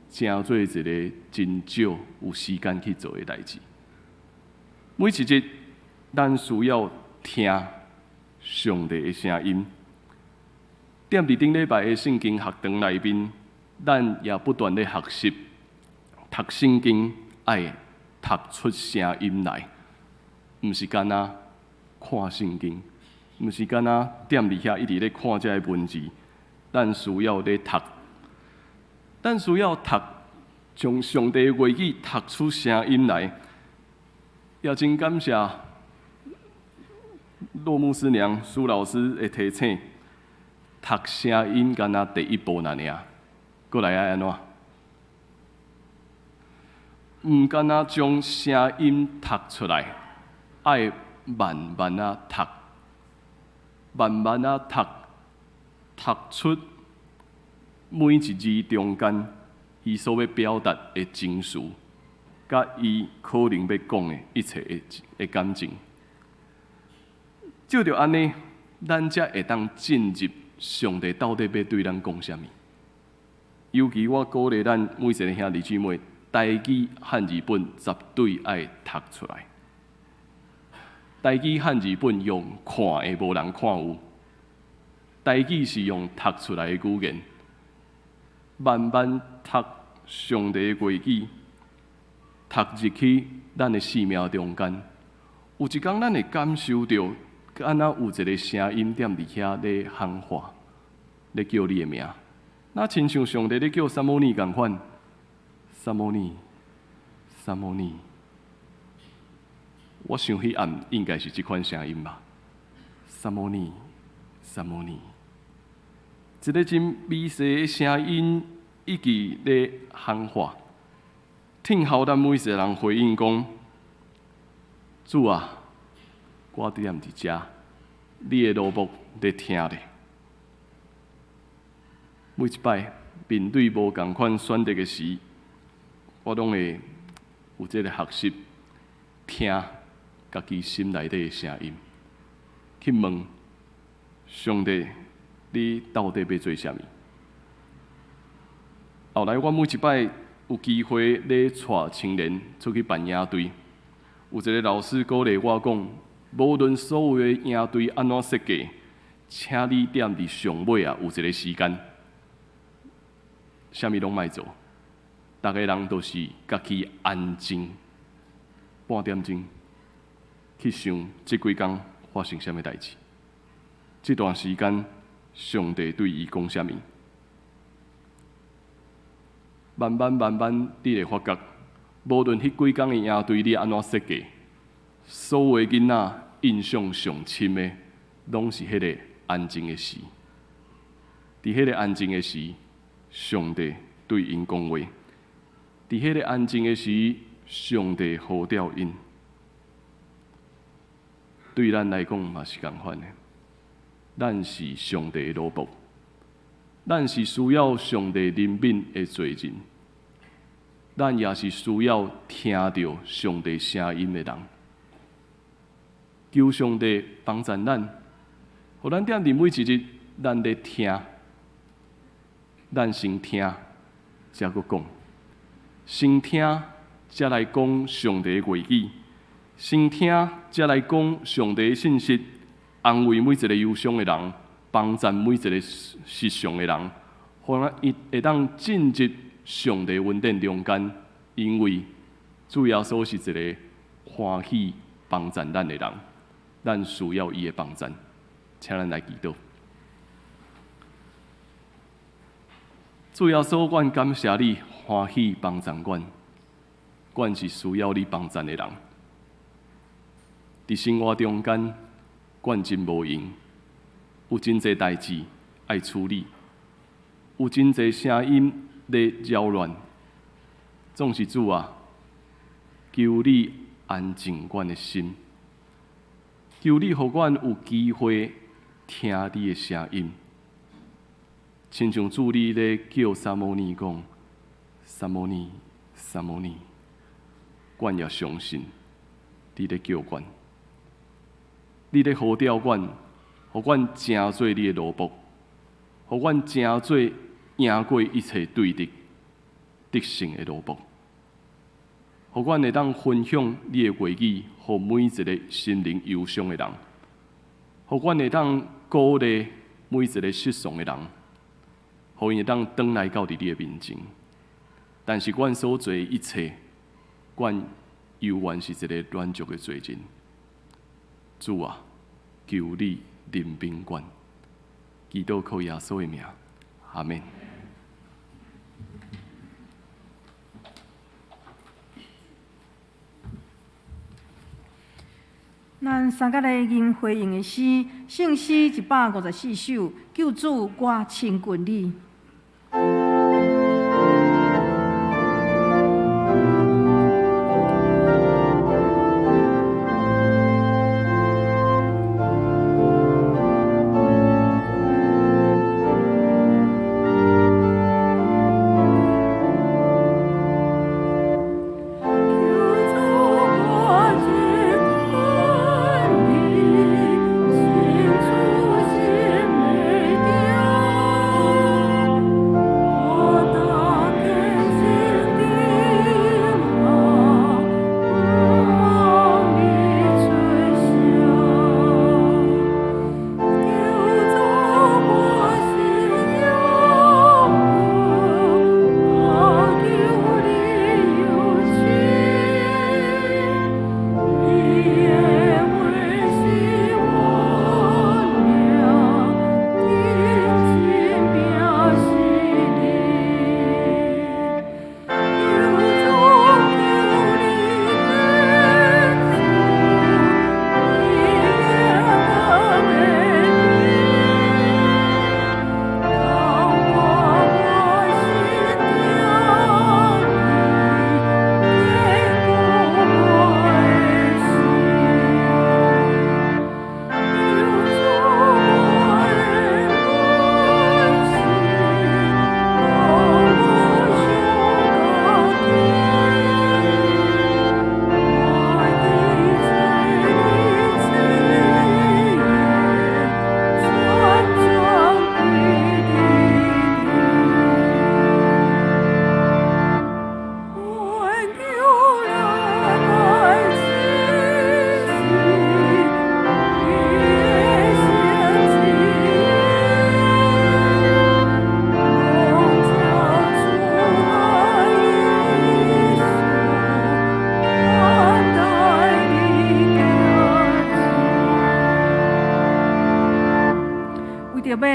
正做一个真少有时间去做的代志。每一日，咱需要听上帝的声音。踮伫顶礼拜的圣经学堂内面，咱也不断地学习读圣经，爱读出声音来，毋是干那看圣经，毋是干那踮伫遐一直咧看这个文字。咱需要咧读，咱需要读，从上帝的话语读出声音来。也真感谢骆牧师娘、苏老师的提醒，读声音干那第一步那尔，过来爱安怎？毋干那将声音读出来，爱慢慢啊读，慢慢啊读，读出每一字中间伊所要表达的情绪，甲伊可能要讲的一切的感情。就着安尼，咱才会当进入上帝到底要对咱讲啥物。尤其我鼓励咱每一个兄弟姊妹，台语汉字本绝对爱读出来。台语汉字本用看的无人看有，台语是用读出来的语言。慢慢读上帝的话语，读入去咱的生命中间，有一天咱会感受到，敢若有一个声音踮伫遐咧喊话，咧叫你的名，那亲像上帝咧叫撒母耳共款，撒母耳，撒母耳。我想迄暗应该是这款声音吧，撒母耳，撒母耳。一个真美丽的声音，一直咧喊话，听候咱每一个人回应讲：主啊，我踮伫遮，你的奴仆咧听咧。每一摆面对无共款选择的时，我拢会有这个学习，听家己心内底的声音，去问上帝。你到底要做啥物？后来我每一摆有机会咧带青年出去办营队，有一个老师鼓励我讲，无论所有的营队安怎设计，请你踮伫上尾有一个时间，啥物拢莫做，逐个人都是家己安静半点钟，去想这几天发生啥物代志。这段时间。上帝对伊讲啥物？慢慢，你会发觉，无论迄几天的营队你安怎设计，所有的囡仔印象上深的，拢是迄个安静的时。伫迄个安静的时，上帝对因讲话，伫迄个安静的时，上帝呼召因。对咱来讲嘛是共款的，咱是上帝的奴仆，咱是需要上帝怜悯的罪人，咱也是需要听到上帝声音的人。求上帝帮助咱，互咱踮伫每一日，咱咧听，咱先听，才阁讲，先听，才来讲上帝的话语。先听，才来讲上帝的信息，安慰每一个忧伤的人，帮助每一个失丧的人，互咱会当进入上帝恩典中间。因为主耶稣是一个欢喜帮助咱的人，咱需要伊的帮助。请咱来祈祷。主耶稣，阮感谢你欢喜帮助阮，阮是需要你帮助的人。伫生活中间，阮真无用，有真侪代志爱处理，有真侪声音咧扰乱。总是主啊，求你安静阮的心，求你互阮有机会听你的声音。亲像主你咧叫撒摩尼讲：“撒摩尼，撒摩尼。”阮也相信你咧叫阮。你咧呼召阮，互阮成做你的奴仆，互阮成做赢过一切对敌得胜的奴仆，互阮会当分享你的话语，互每一个心灵忧伤的人，互阮会当鼓励每一个失丧的人，互因会当转来到伫你的面前。但是阮所做的一切，阮犹原是一个软弱的罪人。主啊，求你怜悯阮，祈祷靠耶稣的名，阿门。咱三甲的因回应的诗，圣诗154首，救主我亲近你。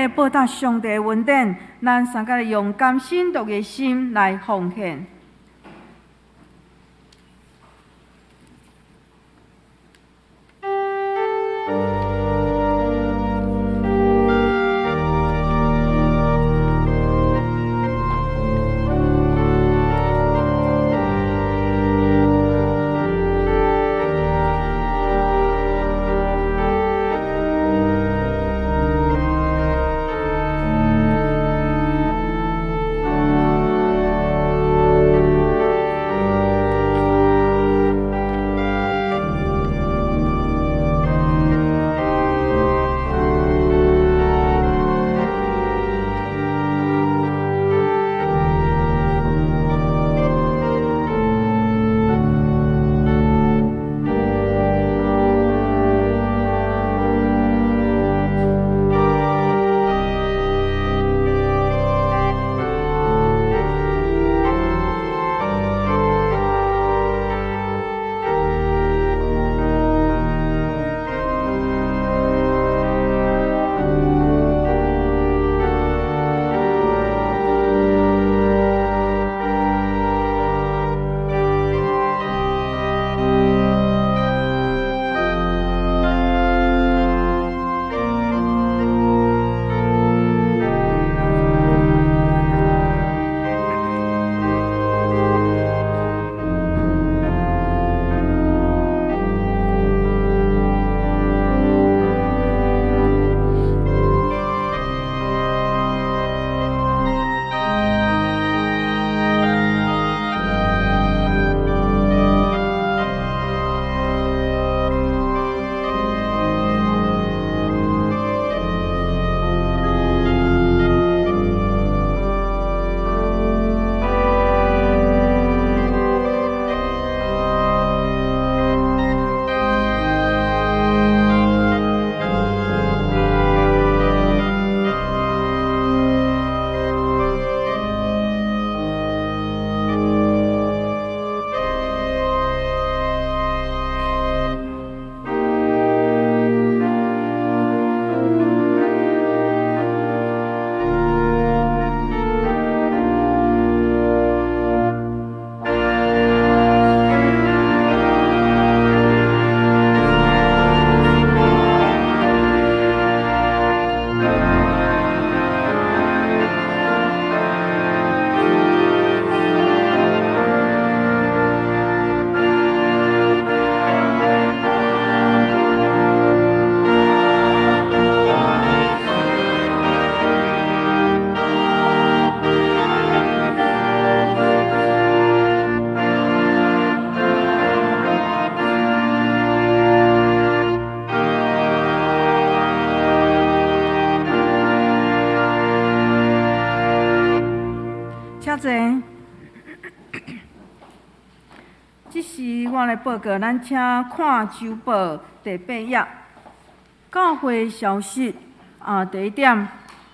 要报答上帝的恩典，咱三个用甘心乐的心来奉献。即时我来报告，咱请看周报第8页。教会消息第一点，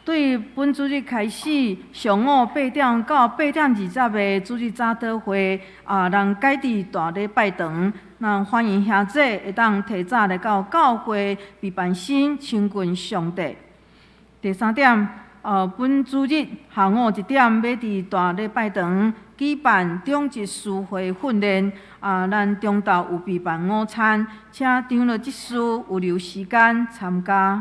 对本主日开始，上午8点到8点20的主日早祷会人改伫大礼拜堂，咱欢迎兄弟会当提早来到教会备办心亲近上帝。第三点，本主日下午1点要伫大礼拜堂举办中职师会训练，咱中昼有备办午餐，请长老执事有留时间参加。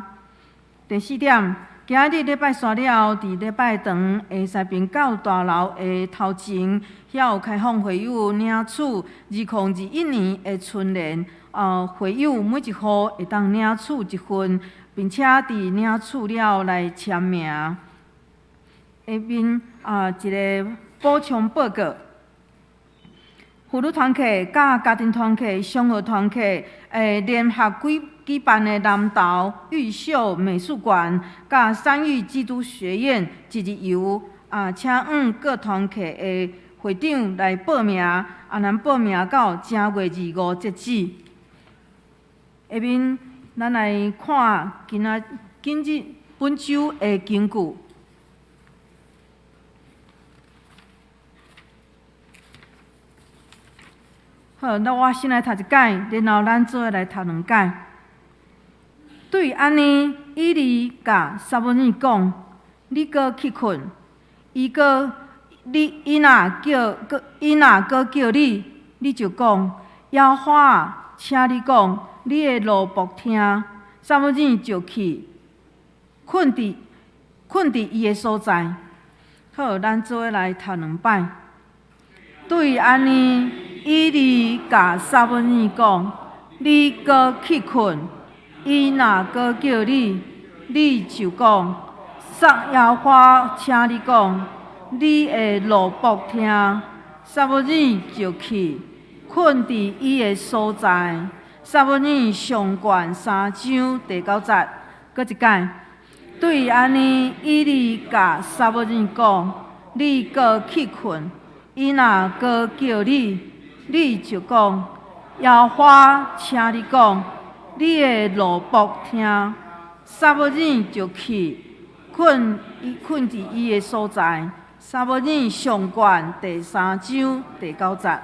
第四点，今日礼拜三了后，伫礼拜堂下西边到大楼的头前，遐有开放会友领取2021年的春联，会友每一户会当领取1份，并且伫领取了后来签名。下面一个补充报告。妇女团体、甲家庭团体、商学团体联合举办的南投玉秀美术馆、甲三育基督学院一日游，请各团体的会长来报名，咱报名到正月25截止。下面咱来看今日本周的金句。好，那我先来读一解，然后咱做伙来读2解。对安尼，伊哩甲撒母耳讲：“你搁去困，伊若搁叫你，你就讲：耶和华啊，请你讲，你的奴仆听。”撒母耳就去，困伫伊的所在。好，咱做伙来读2摆。对安尼，伊哩甲撒母耳讲：“你搁去困，伊若搁叫你，你就讲：耶和华请你讲，你的奴仆听。”撒母耳就去，困伫伊的所在。撒母耳上卷3章第9节，搁一解。对安尼，伊哩甲撒母耳讲：“你搁去困。”伊若搁叫你，你就讲：耶和华请你讲，你的奴仆听。撒母耳就去，困伫伊的所在。撒母耳上卷第3章第9节。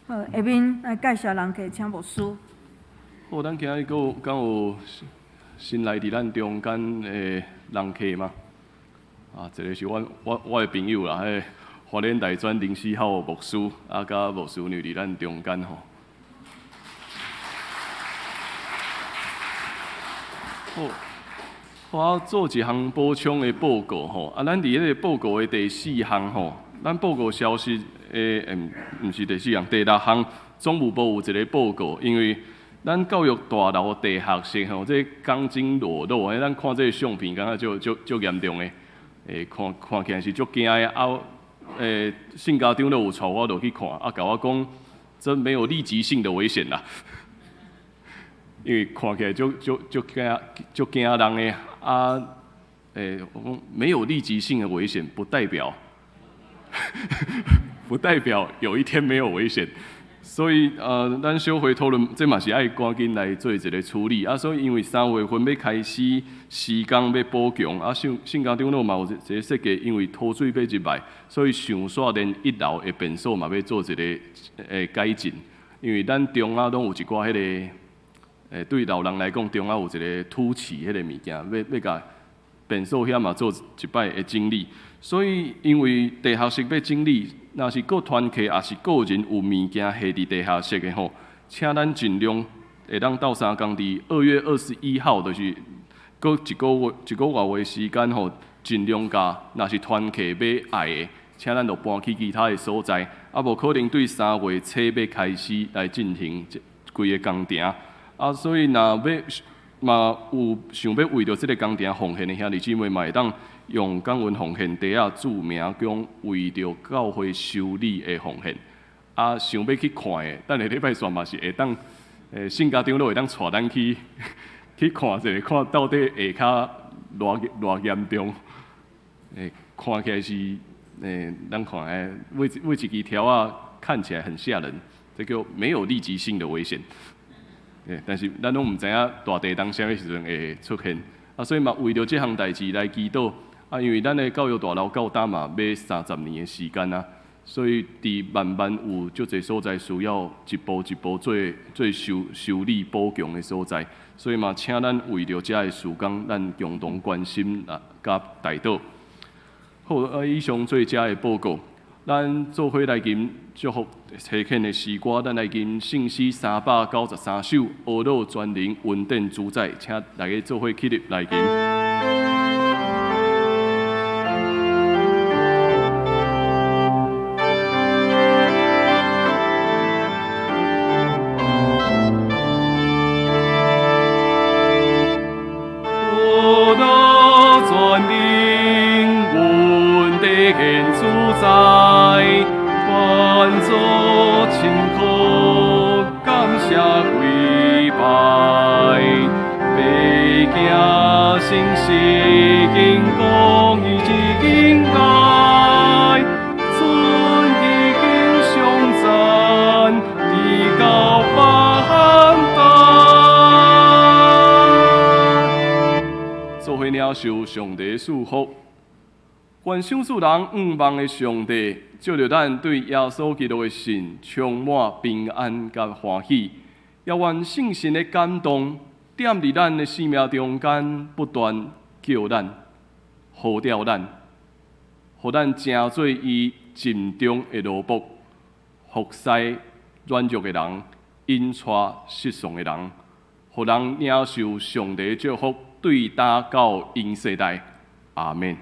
好，下面来介绍人客，请牧师。好，咱今日敢有新来伫咱中间的人客吗？一个是我的朋友啦，花莲大专林思浩牧师，甲牧师娘伫咱中间吼。好，我做一项补充的报告吼。咱伫迄个报告的第4项吼，咱报告消息毋是第4项，第6项总务部有一个报告，因为咱教育大楼地下室吼，这钢筋裸露，咱看这个相片，感觉足严重的。看起来是足惊的。信家长都有带我落去看，甲我讲，这没有立即性的危险啦。因为看起来足惊人的我讲没有立即性的危险，不代表有一天没有危险。所以咱小会讨论，这嘛是爱赶紧来做一个处理。所以因为3月份要开始施工要补强，信家长老嘛有一个设计，因为土水要入来，所以上煞连1楼的便所嘛要做一个改进。因为咱中央拢有一寡迄个对老人来讲，中央有一个凸起迄个物件，要甲便所遐嘛做一摆的整理。所以因为地下室要整理。若是各团体也是个人有物件下伫地下室的吼，请咱尽量会当斗3工伫2月21号，就是搁一个月的时间吼，尽量甲若是团体要爱的，请咱就搬去其他的所在，无可能对3月初要开始来进行规个工程。所以若要嘛有想要为着即个工程奉献的兄弟姊妹，嘛会当用感恩奉献袋注明讲为着教会修理的奉献。想要去看的，等下礼拜三嘛是会当，信家长老会当带咱去看一下，看到底下骹偌严重。看起来是，咱看每一支条看起来很吓人，这个没有立即性的危险。但是咱拢唔知影大地当啥个时阵会出现，所以嘛为着这项代志来祈祷。因为咱的教育大楼到达嘛要30年的时间啊，所以伫慢慢有足侪所在需要一步一步做修理补强的所在，所以嘛请咱为着这个事工，咱共同关心甲带导。好，以上做这的报告。咱做伙来吟祝福齐恳的诗歌，咱来吟圣诗393首，阿罗专灵稳定主宰，请大家做伙起立来吟。愿做清苦，感谢跪拜，白行诚实，敬公义之境界，尊义敬上赞，地高万代。做伙领受上帝祝福。愿相信人仰望的上帝，照着咱对耶稣基督的信，充满平安甲欢喜。也愿圣神的感动，踮伫咱的生命中间，不断叫咱、呼召咱，互咱成做伊尽中的奴仆，服侍软弱的人，引带失丧的人，互人领受上帝祝福，对打到永世代。阿门。